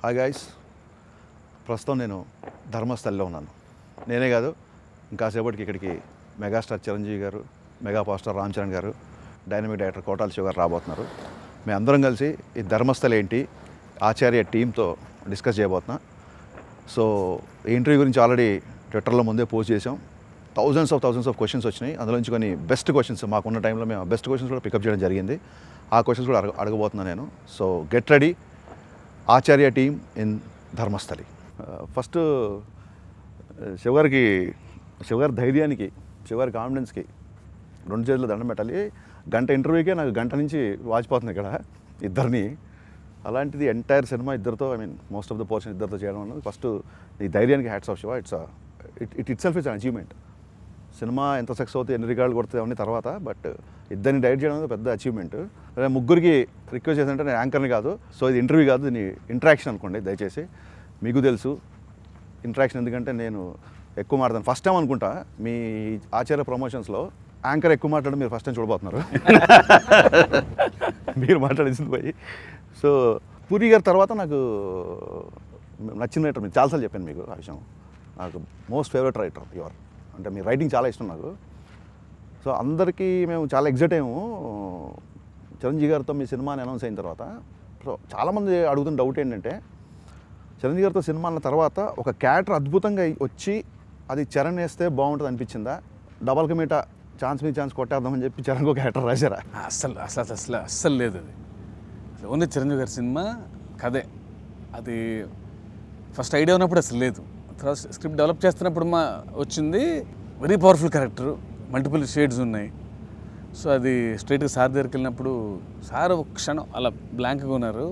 Hi guys, ప్రస్తుతం నేను ధర్మస్థలిలో ఉన్నాను. నేనే కాదు, ఇంకాసేపటికి ఇక్కడికి మెగాస్టార్ చిరంజీవి గారు, mega power star Ram Charan గారు, డైనమిక్ డైరెక్టర్ కోటాల శివ గారు రాబోతున్నారు. మేము అందరం కలిసి ఈ ధర్మస్థలి ఏంటి ఆచార్య టీంతో డిస్కస్ చేయబోతున్నా. సో ఈ ఇంటర్వ్యూ గురించి ఆల్రెడీ ట్విట్టర్లో ముందే పోస్ట్ చేసాం. థౌజండ్స్ ఆఫ్ క్వశ్చన్స్ వచ్చినాయి. అందులో నుంచి కొన్ని బెస్ట్ క్వశ్చన్స్ మాకున్న టైంలో మేము బెస్ట్ క్వశ్చన్స్ కూడా పికప్ చేయడం జరిగింది. ఆ క్వశ్చన్స్ కూడా అడగబోతున్నాను నేను. So get ready, Acharya team in Dharmasthali. First శివగారి ధైర్యానికి, శివగారి కాన్ఫిడెన్స్కి 2 చేతులు దండం పెట్టాలి. గంట ఇంటర్వ్యూకే నాకు గంట నుంచి వాచిపోతుంది ఇక్కడ ఇద్దరిని. అలాంటిది ఎంటైర్ సినిమా ఇద్దరితో, మోస్ట్ ఆఫ్ ద పోర్షన్ ఇద్దరితో చేయడం అన్నది ఫస్ట్ ఈ ధైర్యానికి hats off Shiva. It self is an achievement. Cinema ఎంత సక్సెస్ అవుతుంది, ఎన్ని రికార్డులు కొడుతుంది అవన్నీ తర్వాత, బట్ ఇద్దరిని డైరెక్ట్ చేయడం అనేది పెద్ద అచీవ్మెంట్. ముగ్గురికి రిక్వెస్ట్ చేస్తుంటే నేను యాంకర్ని కాదు, సో ఇది ఇంటర్వ్యూ కాదు, దీన్ని ఇంటరాక్షన్ అనుకోండి దయచేసి. మీకు తెలుసు ఇంటరాక్షన్ ఎందుకంటే నేను ఎక్కువ మాట్లాడతాను. ఫస్ట్ టైం అనుకుంటా మీ ఆచార్య ప్రమోషన్స్లో యాంకర్ ఎక్కువ మాట్లాడడం మీరు ఫస్ట్ టైం చూడబోతున్నారు. మీరు మాట్లాడింది పోయి. సో పూరి గారి తర్వాత నాకు నచ్చిన రైటర్, మీరు చాలాసార్లు చెప్పాను మీకు ఆ విషయం. నాకు మోస్ట్ ఫేవరెట్ రైటర్ యువర్, అంటే మీ రైటింగ్ చాలా ఇష్టం నాకు. సో అందరికీ మేము చాలా ఎగ్జైట్ అయ్యాము చిరంజీవి గారితో మీ సినిమాని అనౌన్స్ అయిన తర్వాత. సో చాలామంది అడుగుతున్న డౌట్ ఏంటంటే, చిరంజీవి గారితో సినిమా అన్న తర్వాత ఒక క్యారెక్టర్ అద్భుతంగా వచ్చి అది చరణ్ వేస్తే బాగుంటుంది అనిపించిందా? డబల్ కమీటా ఛాన్స్ మీద ఛాన్స్ కొట్టేద్దామని చెప్పి చరణ్ ఒక క్యారెక్టర్ రాశారా? అస్సలు లేదు. అది ఓన్లీ చిరంజీవి గారి సినిమా కదే. అది ఫస్ట్ ఐడియా ఉన్నప్పుడు అసలు లేదు. తర్వాత స్క్రిప్ట్ డెవలప్ చేస్తున్నప్పుడు వచ్చింది. Very powerful character, multiple shades ఉన్నాయి. సో అది స్ట్రైట్గా సార్ దగ్గరికి వెళ్ళినప్పుడు సార్ ఒక క్షణం అలా బ్లాంక్గా ఉన్నారు.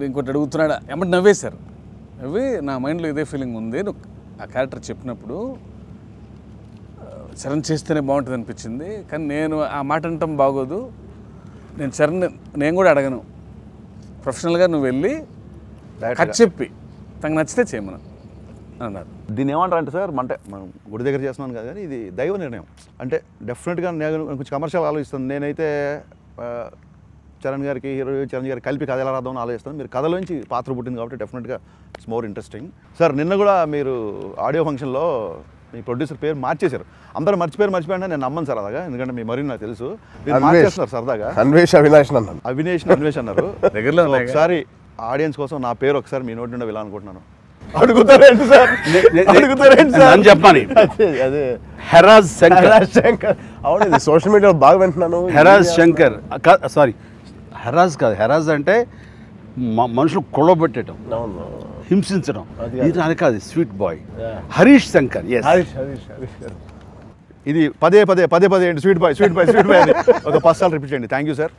ఇంకోటి అడుగుతున్నాడు ఏమంటే నవ్వేశారు. నవ్వి నా మైండ్లో ఇదే ఫీలింగ్ ఉంది. ఆ క్యారెక్టర్ చెప్పినప్పుడు చరణ్ చేస్తేనే బాగుంటుంది అనిపించింది. కానీ నేను ఆ మాట అనటం బాగోదు, నేను చరణ్ నేను కూడా అడగను, ప్రొఫెషనల్గా నువ్వు వెళ్ళి కట్ చెప్పి తనకు నచ్చితే చేయమను అన్నారు. దీన్ని ఏమంటారు అంటే సార్, అంటే మనం గుడి దగ్గర చేస్తున్నాను కదా, కానీ ఇది దైవ నిర్ణయం. అంటే డెఫినెట్గా నేను కొంచెం కమర్షియల్ ఆలోచిస్తాను. నేనైతే చరణ్ గారికి, హీరో చరణ్ గారికి కలిపి కథ ఎలా రాద్దామని ఆలోచిస్తాను. మీరు కథలోంచి పాత్ర పుట్టింది కాబట్టి డెఫినెట్గా ఇట్స్ మోర్ ఇంట్రెస్టింగ్. సార్ నిన్న కూడా మీరు ఆడియో ఫంక్షన్లో మీ ప్రొడ్యూసర్ పేరు మార్చేశారు. అందరూ మర్చిపోయినా నేను నమ్మను సార్ అలాగా, ఎందుకంటే మీ మరి నాకు తెలుసు. మీరు మార్చేస్తున్నారు సరదాగా. అవినేష్ అన్నారు దగ్గరలో. ఒకసారి ఆడియన్స్ కోసం నా పేరు ఒకసారి మీ నోటి నుండి వెళ్ళాలనుకుంటున్నాను. అడుగుతారేంటి సార్? చెప్పాలి. అదే హెరాజ్ శంకర్. అవును, సోషల్ మీడియాలో బాగా వింటున్నాను. హెరాజ్ శంకర్, సారీ హెరాజ్ కాదు. హెరాజ్ అంటే మనుషులు కొడబెట్టడం, హింసించడం. ఇది అని కాదు, స్వీట్ బాయ్ హరీష్ శంకర్. ఇది పదే ఏంటి స్వీట్ బాయ్ అని ఒక 10 సార్లు రిపీట్ చేయండి. Thank you sir.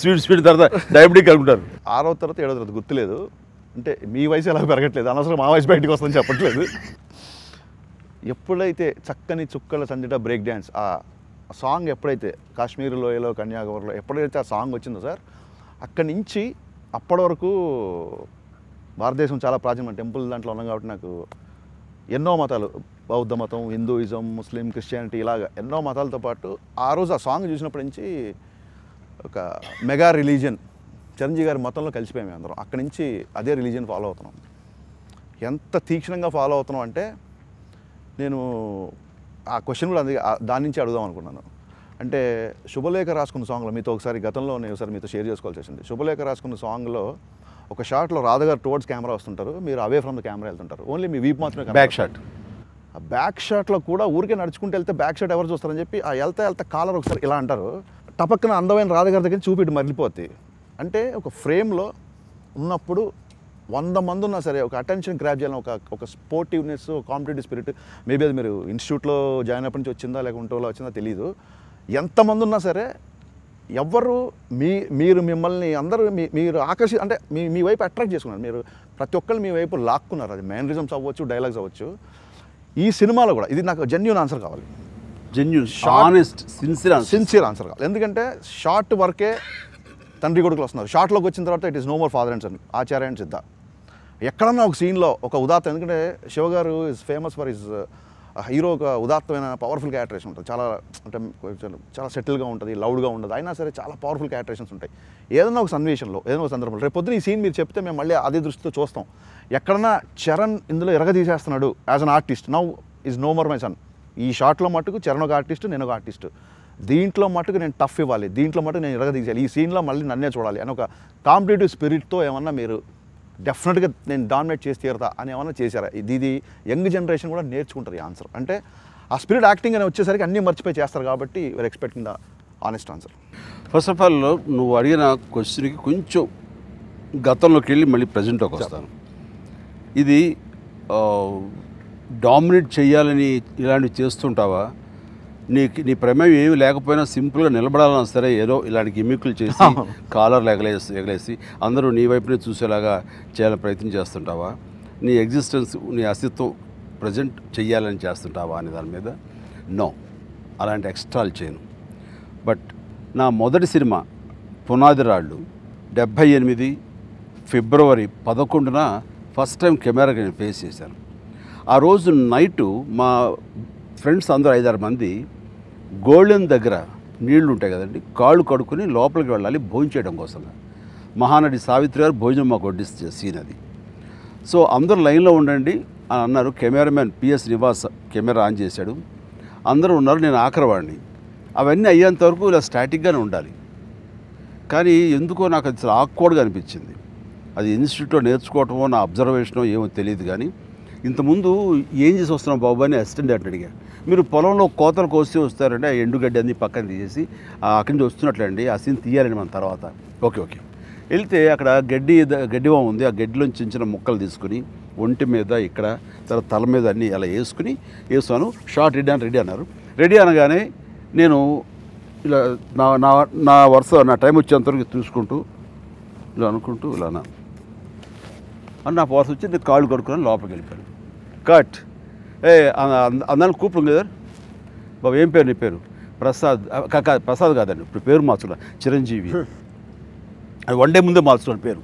స్వీట్ తర్వాత డయాబెటిక్ కలుపుతారు. 6వ తరగతి 7వ తరగతి గుర్తులేదు. అంటే మీ వయసు ఎలా పెరగట్లేదు, అనవసరం మా వయసు బయటకు వస్తుందని చెప్పట్లేదు. ఎప్పుడైతే చక్కని చుక్కల సందిట బ్రేక్ డ్యాన్స్ ఆ సాంగ్ ఎప్పుడైతే కాశ్మీర్ లోయలో, కన్యాకుమారిలో ఎప్పుడైతే ఆ సాంగ్ వచ్చిందో సార్, అక్కడి నుంచి అప్పటి వరకు భారతదేశం చాలా ప్రాచీనమైన టెంపుల్ దాంట్లో ఉన్నాం కాబట్టి నాకు ఎన్నో మతాలు, బౌద్ధ మతం, హిందూయిజం, ముస్లిం, క్రిస్టియానిటీ, ఇలాగ ఎన్నో మతాలతో పాటు ఆ రోజు ఆ సాంగ్ చూసినప్పటి నుంచి ఒక మెగా రిలీజియన్ చిరంజీవి గారి మతంలో కలిసిపోయాము అందరం. అక్కడి నుంచి అదే రిలీజియన్ ఫాలో అవుతున్నాం. ఎంత తీక్షణంగా ఫాలో అవుతున్నాం అంటే, నేను ఆ క్వశ్చన్ కూడా దాని నుంచి అడుగుదాం అనుకున్నాను. అంటే శుభలేఖ రాసుకున్న సాంగ్లో మీతో ఒకసారి గతంలో నేను ఒకసారి మీతో షేర్ చేసుకోవాల్సి వచ్చింది. శుభలేఖ రాసుకున్న సాంగ్లో ఒక షాట్లో రాధగారు టువర్డ్స్ కెమెరా వస్తుంటారు, మీరు అవే ఫ్రమ్ ద కెమెరా వెళ్తుంటారు. ఓన్లీ మీ వీప్ మాత్రమే బ్యాక్ షాట్. ఆ బ్యాక్ షాట్లో కూడా ఊరికే నడుచుకుంటూ వెళ్తే బ్యాక్ షాట్ ఎవరు చూస్తారని చెప్పి ఆ వెళ్తా కాలర్ ఒకసారి ఇలా అంటారు. టపక్కన అందమైన రాధగారి దగ్గర చూపిట్టు మరలిపోద్ది. అంటే ఒక ఫ్రేమ్లో ఉన్నప్పుడు 100 మంది ఉన్నా సరే ఒక అటెన్షన్ గ్రాప్ చేయాలని ఒక స్పోర్టివ్నెస్, కాంపిటేటివ్ స్పిరిట్, మేబీ అది మీరు ఇన్స్టిట్యూట్లో జాయిన్ అయినప్పటి నుంచి వచ్చిందా లేకుంటే వచ్చిందా తెలియదు. ఎంతమంది ఉన్నా సరే ఎవరు మీరు మిమ్మల్ని అందరూ మీరు అంటే మీ వైపు అట్రాక్ట్ చేసుకున్నారు. మీరు ప్రతి ఒక్కరు మీ వైపు లాక్కున్నారు. అది మేనరిజమ్స్ అవ్వచ్చు, డైలాగ్స్ అవ్వచ్చు. ఈ సినిమాలో కూడా ఇది నాకు జెన్యూన్ ఆన్సర్ కావాలి. సిన్సియర్ ఆన్సర్ కావాలి. ఎందుకంటే షార్ట్ వర్కే తండ్రి కొడుకులు వస్తున్నారు. షార్ట్లోకి వచ్చిన తర్వాత it is no more father and son, Acharya and Siddha. ఎక్కడన్నా ఒక సీన్లో ఒక ఉదాహరణ, ఎందుకంటే శివ గారు is famous for his hero ఒక ఉదాత్తమైన పవర్ఫుల్ క్యారెక్టరేషన్ ఉంటుంది, చాలా అంటే చాలా సెటిల్గా ఉంటుంది, లౌడ్గా ఉండదు, అయినా సరే చాలా పవర్ఫుల్ క్యారెక్టరేషన్స్ ఉంటాయి. ఏదైనా ఒక సన్నివేశంలో, ఏదైనా ఒక సందర్భంలో రేపు పొద్దున ఈ సీన్ మీరు చెప్తే మేము మళ్ళీ అదే దృష్టితో చూస్తాం. ఎక్కడన్నా చరణ్ ఇందులో ఎరగదీసేస్తున్నాడు as an artist, now is no more my son. ఈ షాట్లో మట్టుకు చరణ్ ఒక ఆర్టిస్ట్, నేను ఒక ఆర్టిస్ట్, దీంట్లో మట్టుకు నేను టఫ్ ఇవ్వాలి, దీంట్లో మట్టుకు నేను ఎరగదీసేయాలి, ఈ సీన్లో మళ్ళీ నన్నే చూడాలి అని ఒక కాంపిటేటివ్ స్పిరిట్తో ఏమన్నా మీరు డెఫినెట్గా నేను డామినేట్ చేసి తీరుతా అని ఏమన్నా చేశారా? ఇది యంగ్ జనరేషన్ కూడా నేర్చుకుంటారు ఈ ఆన్సర్. అంటే ఆ స్పిరిట్ యాక్టింగ్ అని వచ్చేసరికి అన్నీ మర్చిపోయి చేస్తారు కాబట్టి we're expecting the honest answer. First of all నువ్వు అడిగిన క్వశ్చన్కి కొంచెం గతంలోకి వెళ్ళి మళ్ళీ ప్రజెంట్లోకి వస్తాను. ఇది డామినేట్ చేయాలని ఇలాంటివి చేస్తుంటావా? నీ ప్రమేయం ఏమి లేకపోయినా సింపుల్గా నిలబడాలన్నా సరే ఏదో ఇలాంటి గిమ్మిక్కులు చేసి కాలర్లు ఎగలేసి అందరూ నీ వైపునే చూసేలాగా చేయాలని ప్రయత్నం చేస్తుంటావా? నీ ఎగ్జిస్టెన్స్, నీ అస్తిత్వం ప్రజెంట్ చెయ్యాలని చేస్తుంటావా అనే దాని మీద నో, అలాంటి ఎక్స్ట్రాలు చేయను. బట్ నా మొదటి సినిమా పునాది రాళ్ళు 78 ఫిబ్రవరి 11న ఫస్ట్ టైం కెమెరాకి నేను ఫేస్ చేశాను. ఆ రోజు నైటు మా ఫ్రెండ్స్ అందరూ 5-6 మంది గోల్డెన్ దగ్గర నీళ్లు ఉంటాయి కదండి, కాళ్ళు కడుక్కుని లోపలికి వెళ్ళాలి భోజనం చేయడం కోసం. మహానటి సావిత్రి గారు భోజనం మాకు వడ్డిస్తే సీన్ అది. సో అందరూ లైన్లో ఉండండి అని అన్నారు. Cameraman PS Nivas camera on చేశాడు, అందరూ ఉన్నారు, నేను ఆఖరివాడిని. అవన్నీ అయ్యేంత వరకు ఇలా స్టాటిక్గానే ఉండాలి. కానీ ఎందుకో నాకు అది ఆక్వర్డ్గా అనిపించింది. అది ఇన్స్టిట్యూట్లో నేర్చుకోవటమో నా అబ్జర్వేషనో ఏమో తెలియదు. కానీ ఇంతకుముందు ఏం చేసి వస్తున్నాం బాబు అని అసిస్టెంట్ డైరెక్టర్ అడిగా. మీరు పొలంలో కోతలు కోసి వస్తారంటే ఆ ఎండుగడ్డి అన్ని పక్కన తీసేసి అక్కడి నుంచి వస్తున్నట్లండి, ఆ సీన్ తీయాలండి మన తర్వాత. ఓకే వెళ్తే అక్కడ గడ్డివాం ఉంది, ఆ గడ్డిలోంచి చిన్న చిన్న ముక్కలు తీసుకుని ఒంటి మీద ఇక్కడ తర్వాత తల మీద అన్నీ అలా వేసాను. షార్ట్ రెడీ అన్నారు. రెడీ అనగానే నేను ఇలా నా వరుస నా టైం వచ్చేంతవరకు చూసుకుంటూ ఇలా అనుకుంటూ ఇలా అని నా వరుస వచ్చి నేను కాళ్ళు కడుక్కుని లోపలికి వెళ్ళిపోయాను. కట్ అందరం కూపులు కదా బాబు, ఏం పేరు నీ పేరు? ప్రసాద్. ప్రసాద్ కాదండి, ఇప్పుడు పేరు మార్చుకున్నా, చిరంజీవి. అది 1 డే ముందే మార్చుకున్నాను పేరు.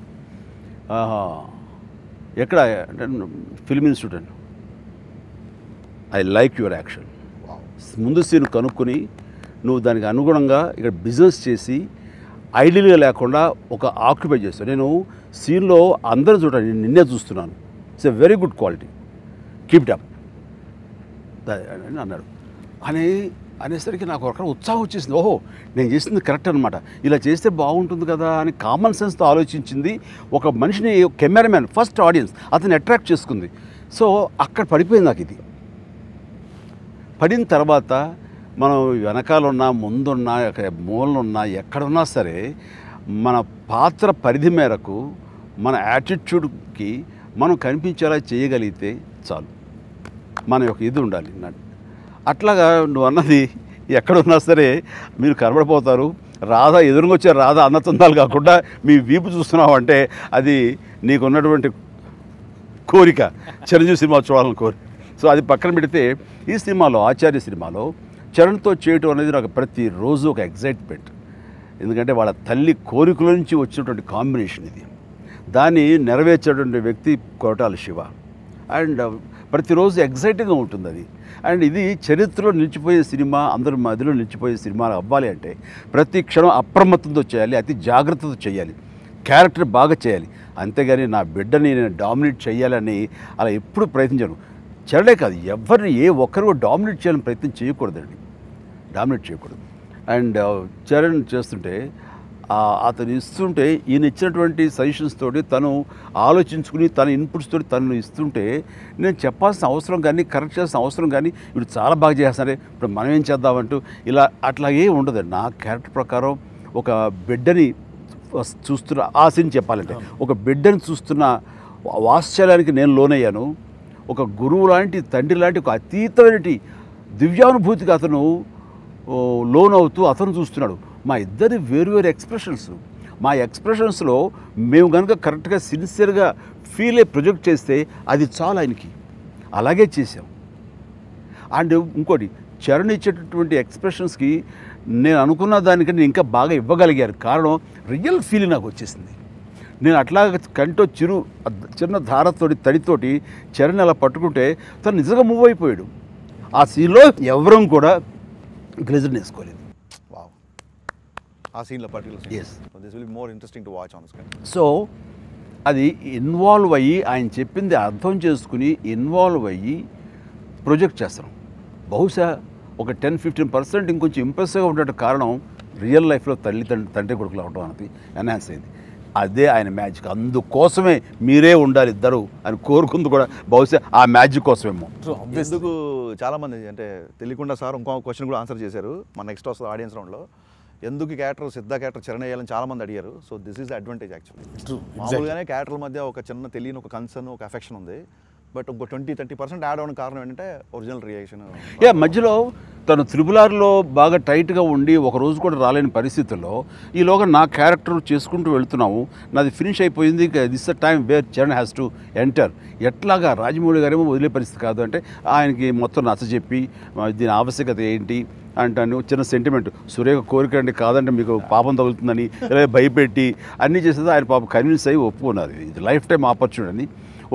ఎక్కడ అంటే film institute. I like your action. ముందు సీన్ కనుక్కొని నువ్వు దానికి అనుగుణంగా ఇక్కడ బిజినెస్ చేసి ఐడియల్గా లేకుండా ఒక ఆక్యుపై చేస్తాను. నేను సీన్లో అందరూ చూడండి, నేను నిన్నే చూస్తున్నాను. It's a very good quality, keep it up అని అన్నాడు. అనేసరికి నాకు ఒక ఉత్సాహం వచ్చేసింది. ఓహో, నేను చేసింది కరెక్ట్ అనమాట, ఇలా చేస్తే బాగుంటుంది కదా అని కామన్ సెన్స్తో ఆలోచించింది ఒక మనిషిని. కెమెరామ్యాన్ ఫస్ట్ ఆడియన్స్ అతన్ని అట్రాక్ట్ చేసుకుంది. సో అక్కడ పడిపోయింది నాకు. ఇది పడిన తర్వాత మనం వెనకాలన్నా ముందున్నా మూలనున్నా ఎక్కడున్నా సరే మన పాత్ర పరిధి మేరకు మన యాటిట్యూడ్కి మనం కనిపించేలా చేయగలిగితే చాలు. మన యొక్క ఇది ఉండాలి. అట్లాగా నువ్వు అన్నది ఎక్కడున్నా సరే మీరు కనబడిపోతారు. రాధ ఎదురుకొచ్చే రాధ అన్నతందాలు కాకుండా మీ వీపు చూస్తున్నావు అంటే అది నీకున్నటువంటి కోరిక, చిరంజీవి సినిమా చూడాలని కోరిక. సో అది పక్కన పెడితే ఈ సినిమాలో, ఆచార్య సినిమాలో చరణ్తో చేయటం అనేది నాకు ప్రతిరోజు ఒక ఎగ్జైట్మెంట్. ఎందుకంటే వాళ్ళ తల్లి కోరికల నుంచి వచ్చినటువంటి కాంబినేషన్ ఇది. దాన్ని నెరవేర్చేటువంటి వ్యక్తి కొరటాల శివ. అండ్ ప్రతిరోజు ఎగ్జైటింగ్గా ఉంటుంది అది. అండ్ ఇది చరిత్రలో నిలిచిపోయే సినిమా, అందరి మధ్యలో నిలిచిపోయే సినిమా అవ్వాలి అంటే ప్రతి క్షణం అప్రమత్తంతో చేయాలి, అతి జాగ్రత్తతో చేయాలి, క్యారెక్టర్ బాగా చేయాలి. అంతేగాని నా బిడ్డని నేను డామినేట్ చేయాలని అలా ఎప్పుడు ప్రయత్నించాను. చరణే కాదు, ఎవరిని ఏ ఒక్కరు డామినేట్ చేయాలని ప్రయత్నం చేయకూడదండి, డామినేట్ చేయకూడదు. అండ్ చరణ్ చేస్తుంటే అతను ఇస్తుంటే ఈయన ఇచ్చినటువంటి సజెషన్స్ తోటి తను ఆలోచించుకుని తన ఇన్పుట్స్ తోటి తను ఇస్తుంటే నేను చెప్పాల్సిన అవసరం కానీ కరెక్ట్ చేయాల్సిన అవసరం కానీ ఇప్పుడు చాలా బాగా చేస్తారే ఇప్పుడు మనం ఏం చేద్దామంటూ ఇలా అట్లాగే ఉండదండి. నా క్యారెక్టర్ ప్రకారం ఒక బిడ్డని చూస్తున్న ఆ సీన్ చెప్పాలంటే ఒక బిడ్డని చూస్తున్న వాత్సల్యానికి నేను లోనయ్యాను. ఒక గురువు లాంటి తండ్రి లాంటి ఒక అతీతమైన దివ్యానుభూతికి అతను లోనవుతూ అతను చూస్తున్నాడు. మా ఇద్దరి వేరు ఎక్స్ప్రెషన్స్, మా ఎక్స్ప్రెషన్స్లో మేము కనుక కరెక్ట్గా సిన్సియర్గా ఫీల్ అయ్యి ప్రొజెక్ట్ చేస్తే అది చాలా ఆయనకి. అలాగే చేసాం. అండ్ ఇంకోటి, చరణ్ ఇచ్చేటటువంటి ఎక్స్ప్రెషన్స్కి నేను అనుకున్న దానికంటే ఇంకా బాగా ఇవ్వగలిగారు. కారణం రియల్ ఫీల్ నాకు వచ్చేసింది. నేను అట్లా కంటో చిన్న ధారతోటి తడితోటి చరణ్ అలా పట్టుకుంటే తను నిజంగా మూవ్ అయిపోయాడు. ఆ సీన్లో ఎవరూ కూడా గ్లేజర్ వేసుకోలేదు. వావ్, ఆ సీన్లో particular Yes. This will be more interesting to watch on screen. So అది ఇన్వాల్వ్ అయ్యి ఆయన చెప్పింది అర్థం చేసుకుని ఇన్వాల్వ్ అయ్యి ప్రొజెక్ట్ చేస్తాం. బహుశా ఒక 10-15% ఇంకొంచెం ఇంప్రెసివ్గా ఉండేట కారణం రియల్ లైఫ్లో తండ్రి కొడుకులు అవడం అనేది ఎన్హాన్స్ అయింది. అదే ఆయన మ్యాజిక్. అందుకోసమే మీరే ఉండాలి ఇద్దరు అని కోరుకుంది కూడా బహుశా ఆ మ్యాజిక్ కోసమేమో. ఎందుకు చాలామంది అంటే తెలియకుండా సార్ ఇంకో క్వశ్చన్ కూడా ఆన్సర్ చేశారు మన నెక్స్ట్ వస్తుంది ఆడియన్స్ రౌండ్లో. ఎందుకు క్యారెక్టర్ సిద్ధ క్యారెక్టర్ చరణ్ వేయాలని చాలామంది అడిగారు. So this is advantage actually. మామూలుగానే క్యారెక్టర్ల మధ్య ఒక చిన్న తెలియని ఒక కన్సర్న్, ఒక అఫెక్షన్ ఉంది. బట్ ఇంకో 20-30% యాడ్ అవ్వడానికి కారణం ఏంటంటే ఒరిజినల్ రియాక్షన్. మధ్యలో తను త్రిబులార్లో బాగా టైట్గా ఉండి ఒక రోజు కూడా రాలేని పరిస్థితుల్లో ఈలోగా నా క్యారెక్టర్ చేసుకుంటూ వెళ్తున్నాము, నాది ఫినిష్ అయిపోయింది, this the time where Charan has to enter. ఎట్లాగా రాజమౌళి గారేమో వదిలే పరిస్థితి కాదు, అంటే ఆయనకి మొత్తం నచ్చజెప్పి దీని ఆవశ్యకత ఏంటి అంటాను, చిన్న సెంటిమెంట్, సురేఖ కోరిక అండి కాదంటే మీకు పాపం తగులుతుందని భయపెట్టి అన్నీ చేసేది ఆయన పాపం కన్విన్స్ అయ్యి ఒప్పుకున్నారు. ఇది లైఫ్ టైం ఆపర్చునిటీ.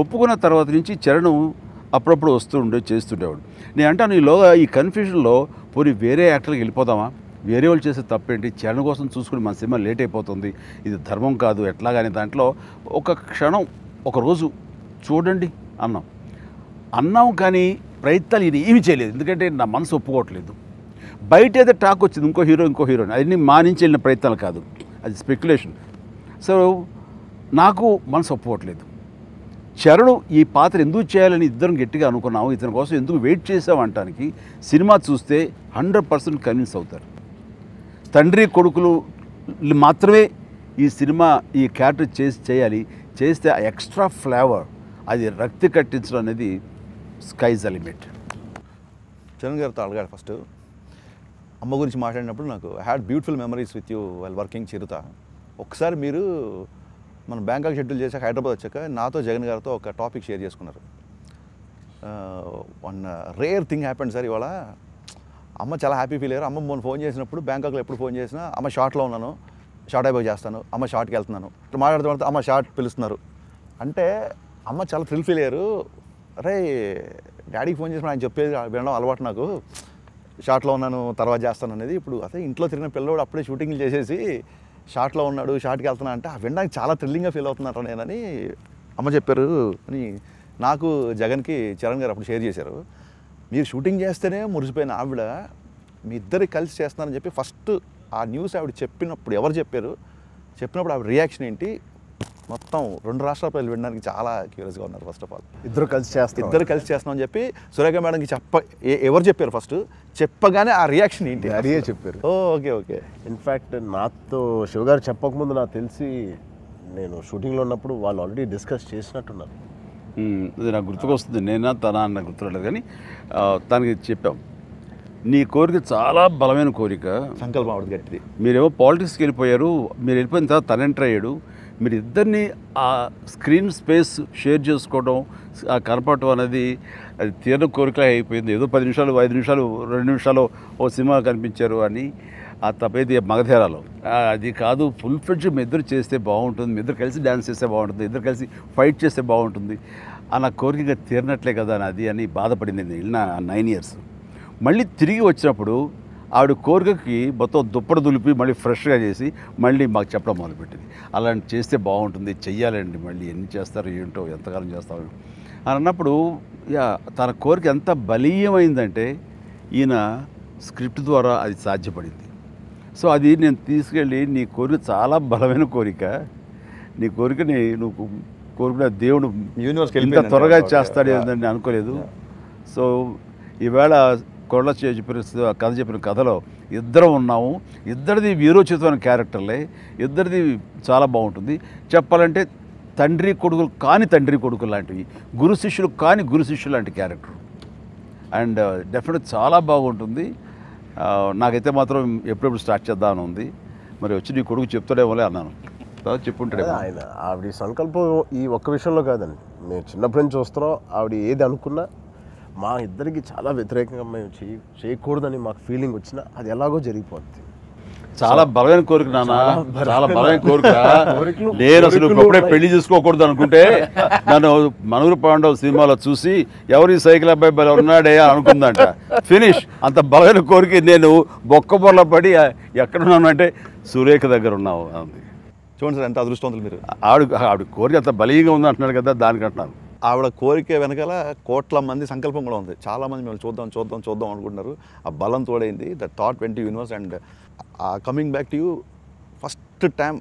ఒప్పుకున్న తర్వాత నుంచి చరణ్ అప్పుడప్పుడు చేస్తుండేవాడు. నేను అంటాను ఈలోగా ఈ కన్ఫ్యూజన్లో పోనీ వేరే యాక్టర్కి వెళ్ళిపోదామా, వేరే వాళ్ళు చేసే తప్పేంటి, చరణ్ కోసం చూసుకుని మన సినిమా లేట్ అయిపోతుంది, ఇది ధర్మం కాదు ఎట్లాగానే దాంట్లో ఒక క్షణం ఒకరోజు చూడండి అన్నాం కానీ ప్రయత్నాలు ఇది ఏమీ చేయలేదు. ఎందుకంటే నా మనసు ఒప్పుకోవట్లేదు. బయట ఏదో టాక్ వచ్చింది ఇంకో హీరోయిన్ అవన్నీ మా నుంచి వెళ్ళిన ప్రయత్నాలు కాదు, అది స్పెక్యులేషన్. సో నాకు మనసు ఒప్పుకోవట్లేదు. చరణ్ ఈ పాత్ర ఎందుకు చేయాలని ఇద్దరం గట్టిగా అనుకున్నాము, ఇతని కోసం ఎందుకు వెయిట్ చేసాము అంటానికి సినిమా చూస్తే 100% కన్విన్స్ అవుతారు. తండ్రి కొడుకులు మాత్రమే ఈ సినిమా ఈ క్యారెక్టర్ చేయాలి, చేస్తే ఆ ఎక్స్ట్రా ఫ్లేవర్ అది రక్తి కట్టించడం అనేది స్కైజ్ ద లిమిట్. చరణ్ గారితో అడగాడు ఫస్ట్. అమ్మ గురించి మాట్లాడినప్పుడు నాకు had beautiful memories with you while working Chirutha. ఒకసారి మీరు మనం బ్యాంకాక్ షెడ్యూల్ చేశాక హైదరాబాద్ వచ్చాక నాతో జగన్ గారితో ఒక టాపిక్ షేర్ చేసుకున్నారు. One rare thing happened sir ఇవాళ. అమ్మ చాలా హ్యాపీ ఫీల్ అయ్యారు. అమ్మ మొన్న ఫోన్ చేసినప్పుడు బ్యాంకాక్లో ఎప్పుడు ఫోన్ చేసినా అమ్మ షార్ట్లో ఉన్నాను, షార్ట్ అయిపోయి చేస్తాను, అమ్మ షార్ట్కి వెళ్తున్నాను ఇట్లా మాట్లాడుతూ అమ్మ షార్ట్ పిలుస్తున్నారు అంటే అమ్మ చాలా థ్రిల్ ఫీల్ అయ్యారు. అరే డాడీకి ఫోన్ చేసినప్పుడు ఆయన చెప్పేది వినడం అలవాటు నాకు, షార్ట్లో ఉన్నాను తర్వాత చేస్తాను అనేది. ఇప్పుడు అదే ఇంట్లో తిరిగిన పిల్లవాడు అప్పుడే షూటింగ్లు చేసేసి షార్ట్లో ఉన్నాడు, షార్ట్కి వెళ్తున్నా అంటే వినడానికి చాలా థ్రిల్లింగ్గా ఫీల్ అవుతున్నారు నేనని అమ్మ చెప్పారు అని నాకు జగన్కి చరణ్ గారు అప్పుడు షేర్ చేశారు. మీరు షూటింగ్ చేస్తేనే మురిసిపోయిన ఆవిడ మీ ఇద్దరికి కలిసి చేస్తున్నారని చెప్పి ఫస్ట్ ఆ న్యూస్ ఆవిడ చెప్పినప్పుడు ఎవరు చెప్పినప్పుడు ఆవిడ రియాక్షన్ ఏంటి, మొత్తం 2 రాష్ట్రాల ప్రజలు వినడానికి చాలా క్యూరియస్గా ఉన్నారు. ఫస్ట్ ఆఫ్ ఆల్ ఇద్దరు కలిసి చేస్తున్నామని చెప్పి సురేఖ మేడంకి ఎవరు చెప్పారు ఫస్ట్, చెప్పగానే ఆ రియాక్షన్ ఏంటి? హరియే చెప్పారు. ఓకే. ఇన్ఫ్యాక్ట్ నాతో శివగారు చెప్పకముందు నాకు తెలిసి నేను షూటింగ్లో ఉన్నప్పుడు వాళ్ళు ఆల్రెడీ డిస్కస్ చేసినట్టున్నారు. అది నాకు గుర్తుకొస్తుంది, నేనా తన అన్న గుర్తురాలేదు కానీ తనకి చెప్పాం, నీ కోరిక చాలా బలమైన కోరిక, సంకల్పం ఆవిడ గట్టిది. మీరేమో పాలిటిక్స్కి వెళ్ళిపోయారు, మీరు వెళ్ళిపోయిన తర్వాత తను ఎంటర్ అయ్యాడు, మీరు ఇద్దరిని ఆ స్క్రీన్ స్పేస్ షేర్ చేసుకోవడం ఆ కనపడటం అనేది అది తీవ్ర కోరిక అయిపోయింది. ఏదో 10 నిమిషాలు 5 నిమిషాలు 2 నిమిషాలు ఓ సినిమా కనిపించారు అని ఆ తప్పేది మగధేరాలో అది కాదు. ఫుల్ ఫ్లెడ్జ్ మీ ఇద్దరు చేస్తే బాగుంటుంది, మీ ఇద్దరు కలిసి డ్యాన్స్ చేస్తే బాగుంటుంది, ఇద్దరు కలిసి ఫైట్ చేస్తే బాగుంటుంది అన్న కోరిక తీరినట్లే కదా అది అని బాధపడింది నేను వెళ్ళిన 9 years. మళ్ళీ తిరిగి వచ్చినప్పుడు ఆవిడ కోరికకి మొత్తం దుప్పటి దులిపి మళ్ళీ ఫ్రెష్గా చేసి మళ్ళీ మాకు చెప్పడం మొదలుపెట్టింది. అలాంటి చేస్తే బాగుంటుంది, చెయ్యాలండి, మళ్ళీ ఎన్ని చేస్తారో ఏంటో ఎంతకాలం చేస్తారో అని అన్నప్పుడు తన కోరిక ఎంత బలీయమైందంటే ఈయన స్క్రిప్ట్ ద్వారా అది సాధ్యపడింది. సో అది నేను తీసుకెళ్ళి నీ కోరిక చాలా బలమైన కోరిక, నీ కోరికని నువ్వు కోరుకున్న దేవుడు యూనివర్స్కి ఇంత త్వరగా చేస్తాడు అని అనుకోలేదు. సో ఈవేళ కొరల కథ చెప్పిన కథలో ఇద్దరం ఉన్నాము, ఇద్దరిది వీరోచితమైన క్యారెక్టర్లే, ఇద్దరిది చాలా బాగుంటుంది. చెప్పాలంటే తండ్రి కొడుకులు కాని తండ్రి కొడుకులు లాంటివి, గురు శిష్యులు కాని గురు శిష్యులు లాంటి క్యారెక్టర్. అండ్ డెఫినెట్ చాలా బాగుంటుంది. నాకైతే మాత్రం ఎప్పుడెప్పుడు స్టార్ట్ చేద్దామని ఉంది. మరి వచ్చి నీ కొడుకు చెప్తాడేమోలే అన్నాను, తర్వాత చెప్పుంటాడే. ఆయన ఆవిడ సంకల్పం ఈ ఒక్క విషయంలో కాదండి, మేము చిన్నప్పటి నుంచి చూస్తున్నాం. ఆవిడ ఏది అనుకున్నా మా ఇద్దరికి చాలా వ్యతిరేకంగా మేము చేయకూడదని మాకు ఫీలింగ్ వచ్చినా అది ఎలాగో జరిగిపోతుంది. చాలా బలమైన కోరిక నాన్న, చాలా బలమైన కోరిక. నేను అసలు అప్పుడే పెళ్లి చేసుకోకూడదు అనుకుంటే నన్ను మనూరు పాండవ్ సినిమాలో చూసి ఎవరి సైకిల్ అబ్బాయి బల ఉన్నాడే అనుకుందంట. ఫినిష్. అంత బలమైన కోరిక. నేను బొక్క బొర్ల పడి ఎక్కడున్నానంటే సురేఖ దగ్గర ఉన్నావు అంది. చూడండి సార్ ఎంత అదృష్టవంతులు మీరు. ఆవిడ కోరిక అంత బలీయంగా ఉంది అంటున్నాడు కదా, దానికి అంటున్నాను. ఆవిడ కోరిక వెనకాల కోట్ల మంది సంకల్పం కూడా ఉంది. చాలామంది మేము చూద్దాం అనుకుంటున్నారు. ఆ బలం తోడైంది. The thought went universe. And coming back to you,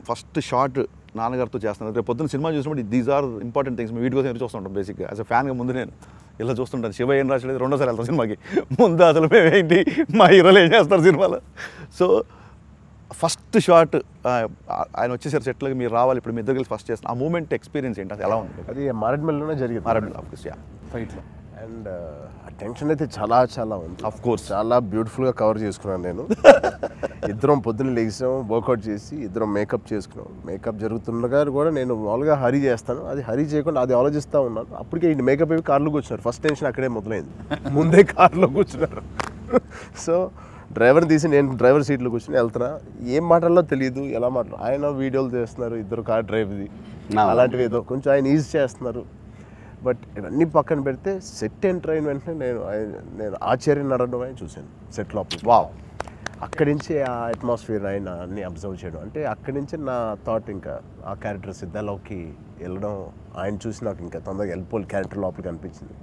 first shot నాన్నగారితో చేస్తున్నారు. రేపు పొద్దున్న సినిమా చూసినప్పుడు దీస్ ఆర్ ఇంపార్టెంట్ థింగ్స్. మేము వీటి కోసం ఎదురు చూస్తుంటాం బేసిక్గా. యాజ్ అ ఫ్యాన్గా ముందు నేను ఇలా చూస్తుంటాను. శివ ఏం రాసలేదు, రెండోసారి వెళ్తాం సినిమాకి. ముందు అసలు మేమేంటి, మా హీరోలు ఏం చేస్తారు సినిమాలో. సో ఫస్ట్ షాట్ ఆయన వచ్చేసారు సెట్లోకి, మీరు రావాలి ఇప్పుడు మీ ఇద్దరు కలిసి ఫస్ట్ చేస్తాను. ఆ మూమెంట్ ఎక్స్పీరియన్స్ ఏంటి, అది ఎలా ఉంది? అది మారేడుమల్లిలోనే జరిగింది. మారేడుమల్లి ఫైట్లో. అండ్ ఆ టెన్షన్ అయితే చాలా చాలా ఉంది. ఆఫ్ కోర్స్ చాలా బ్యూటిఫుల్గా కవర్ చేసుకున్నాను నేను. ఇద్దరం పొద్దున్న లేచాం, వర్కౌట్ చేసి ఇద్దరం మేకప్ చేసుకున్నాం. మేకప్ జరుగుతుండగా కూడా నేను మామూలుగా హరీ చేస్తాను, అది హరీ చేయకుండా అది ఆలోచిస్తూ ఉన్నాను. అప్పటికే ఈ మేకప్ అవి కార్లో కూర్చున్నారు. ఫస్ట్ టెన్షన్ అక్కడే మొదలైంది. ముందే కార్లో కూర్చున్నారు. సో డ్రైవర్ని తీసి నేను డ్రైవర్ సీట్లో కూర్చొని వెళ్తున్నా. ఏం మాటల్లో తెలియదు, ఎలా మాట్లాడు. ఆయన వీడియోలు చేస్తున్నారు, ఇద్దరు కార్ డ్రైవ్ది అలాంటివి ఏదో కొంచెం ఆయన ఈజీ చేస్తున్నారు. బట్ ఇవన్నీ పక్కన పెడితే సెట్ ఎంటర్ అయిన వెంటనే నేను ఆశ్చర్య నడవడం చూశాను సెట్ లోపల. వావ్. అక్కడి నుంచి ఆ అట్మాస్ఫియర్ ఆయన అన్ని అబ్జర్వ్ చేయడం, అంటే అక్కడి నుంచి నా థాట్ ఇంకా ఆ క్యారెక్టర్ సిద్ధాలోకి వెళ్ళడం, ఆయన చూసి నాకు ఇంకా తొందరగా వెళ్ళిపోవాలి క్యారెక్టర్ లోపలికి అనిపించింది.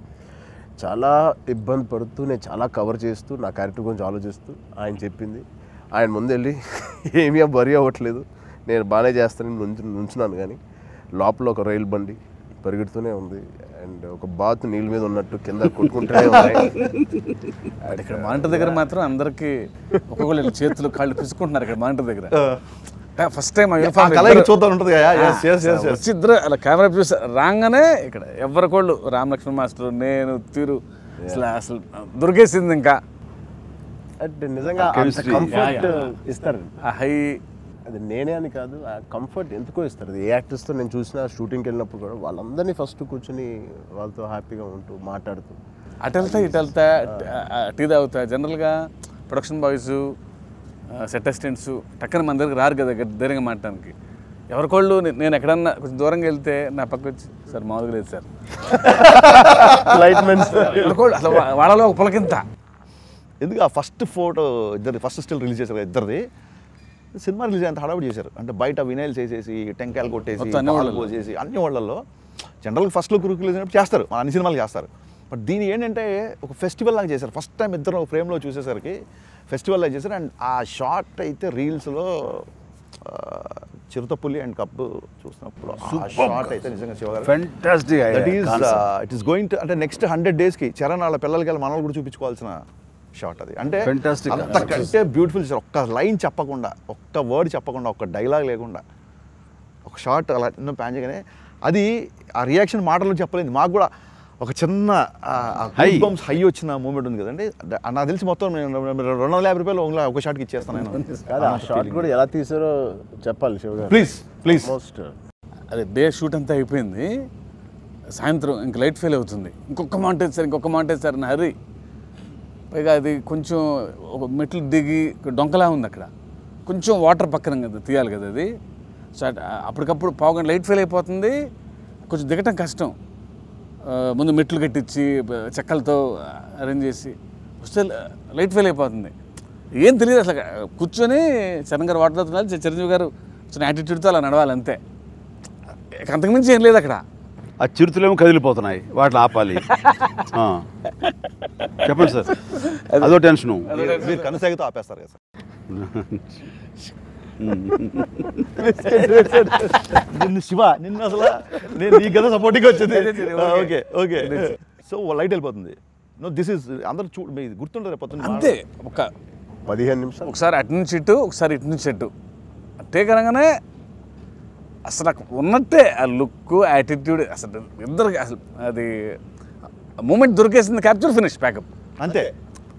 చాలా ఇబ్బంది పడుతూ నేను చాలా కవర్ చేస్తూ నా క్యారెక్టర్ గురించి ఆలోచిస్తూ ఆయన చెప్పింది. ఆయన ముందెళ్ళి ఏమీ వరి అవ్వట్లేదు, నేను బాగానే చేస్తానని నుంచున్నాను. కానీ లోపల ఒక రైలు బండి పరిగెడుతూనే ఉంది. అండ్ ఒక బాత్ నీళ్ళ మీద ఉన్నట్టు కింద కొట్టుకుంటూనే ఉన్నాయి. ఇక్కడ మానిటర్ దగ్గర మాత్రం అందరికి ఒక్కొక్కరు చేతులు కాళ్ళు పిసుకుంటున్నారు. ఇక్కడ మానిటర్ దగ్గర ఫస్ట్ టైం చూద్దాం ఉంటుంది వచ్చి ఇద్దరు అలా కెమెరా చూసి రాగానే ఇక్కడ ఎవరికోళ్ళు రామలక్ష్మణ్ మాస్టర్, నేను తీరు అసలు దొరికేసింది. ఇంకా అంటే నిజంగా కంఫర్ట్ ఇస్తారు. హై అది నేనే అని కాదు, ఆ కంఫర్ట్ ఎందుకో ఇస్తారు. అది ఏ యాక్టర్స్తో నేను చూసిన షూటింగ్కి వెళ్ళినప్పుడు కూడా వాళ్ళందరినీ ఫస్ట్ కూర్చొని వాళ్ళతో హ్యాపీగా ఉంటూ మాట్లాడుతూ అటు వెళ్తా టీ తాగుతా. జనరల్గా ప్రొడక్షన్ బాయ్స్, సెట్ అసిస్టెంట్స్ టక్కన మన దగ్గరికి రారు కదా ధైర్యంగా మాట్లాడడానికి. ఎవరికోళ్ళు నేను ఎక్కడన్నా కొంచెం దూరంగా వెళ్తే నా పక్క వచ్చి సార్ మామూలుగా లేదు సార్ ఎవరికోళ్ళు అసలు వాళ్ళలో ఒక పులకింత. ఎందుకు ఆ ఫస్ట్ ఫోటో ఇద్దరు ఫస్ట్ స్టిల్ రిలీజ్ చేశారు ఇద్దరిది. సినిమా రిలీజ్ అంత హడావుడి చేశారు. అంటే బయట వినైల్స్ వేసేసి టెంకాయలు కొట్టేసి పోసేసి అన్ని వాళ్ళల్లో జనరల్గా ఫస్ట్లో రిలీజ్ అయినప్పుడు చేస్తారు, అన్ని సినిమాలు చేస్తారు. బట్ దీని ఏంటంటే ఒక ఫెస్టివల్ లాగా చేశారు. ఫస్ట్ టైం ఇద్దరు ఒక ఫ్రేమ్లో చూసేసరికి ఫెస్టివల్ లాగా చేశారు. అండ్ ఆ షాట్ అయితే రీల్స్లో చిరుతపులి అండ్ కప్పు చూసినప్పుడు ఆ షాట్ అయితే నిజంగా శివగారు fantastic. It is going to, అంటే నెక్స్ట్ 100 daysకి చరణ్ వాళ్ళ పిల్లలకి వెళ్ళి మనల్ని కూడా చూపించుకోవాల్సిన షాట్ అది. అంటే అంతకంటే బ్యూటిఫుల్ చేశారు. ఒక్క లైన్ చెప్పకుండా, ఒక్క వర్డ్ చెప్పకుండా, ఒక్క డైలాగ్ లేకుండా ఒక షాట్ అలా ఎన్నో ప్లాన్ చేయగానే అది ఆ రియాక్షన్ మాటల్లో చెప్పలేదు. మాకు కూడా ఒక చిన్న హై వచ్చిన మూమెంట్ ఉంది కదండి. నాకు తెలిసి మొత్తం నేను 250 రూపాయలు ఒక షాట్కి ఇచ్చేస్తాను నేను. ఆ షాట్ కూడా ఎలా తీసారో చెప్పాలి శివ గారు. ప్లీజ్ మోస్ట్ అదే డే షూట్ అంతా అయిపోయింది. సాయంత్రం ఇంక లైట్ ఫెయిల్ అవుతుంది. ఇంకొక మాంటేజ్ సార్ నా హరి. పైగా అది కొంచెం ఒక మెట్లు దిగి డొంకలా ఉంది. అక్కడ కొంచెం వాటర్ పక్కన కదా తీయాలి కదా అది. సో అప్పటికప్పుడు పావుగంట లైట్ ఫెయిల్ అయిపోతుంది. కొంచెం దిగటం కష్టం. ముందు మెట్లు కట్టించి చెక్కలతో అరేంజ్ చేసి వస్తే లైట్ ఫెయిల్ అయిపోతుంది. ఏం తెలియదు అసలు. కూర్చొని చరణ్ గారు వాటర్ అవుతున్నారు, చిరంజీవి గారు చిన్న యాటిట్యూడ్తో అలా నడవాలి అంతే. అంతకుమించి ఏం లేదు అక్కడ. ఆ చిరుతులేమో కదిలిపోతున్నాయి, వాటిని ఆపాలి. చెప్పండి సార్, అదో టెన్షను. మీరు కనసాగితో ఆపేస్తారు కదా సార్. నిన్ను శివ నిన్ను అసలు నేను ఈ కదా సపోర్టింగ్ వచ్చింది. ఓకే సో లైట్ వెళ్ళిపోతుంది. నో దిస్ ఇస్ అందరూ మీరు గుర్తుంటారు పొద్దున్న అంతే. ఒక 15 నిమిషాలు ఒకసారి అటు నుంచి ఇటు, ఒకసారి ఇటు నుంచి అటు టేక్ అనగానే అసలు ఉన్నట్టే ఆ లుక్, యాటిట్యూడ్ అసలు ఇద్దరికి అసలు అది మూమెంట్ దొరికేసింది. క్యాప్చర్ ఫినిష్ ప్యాకప్ అంతే.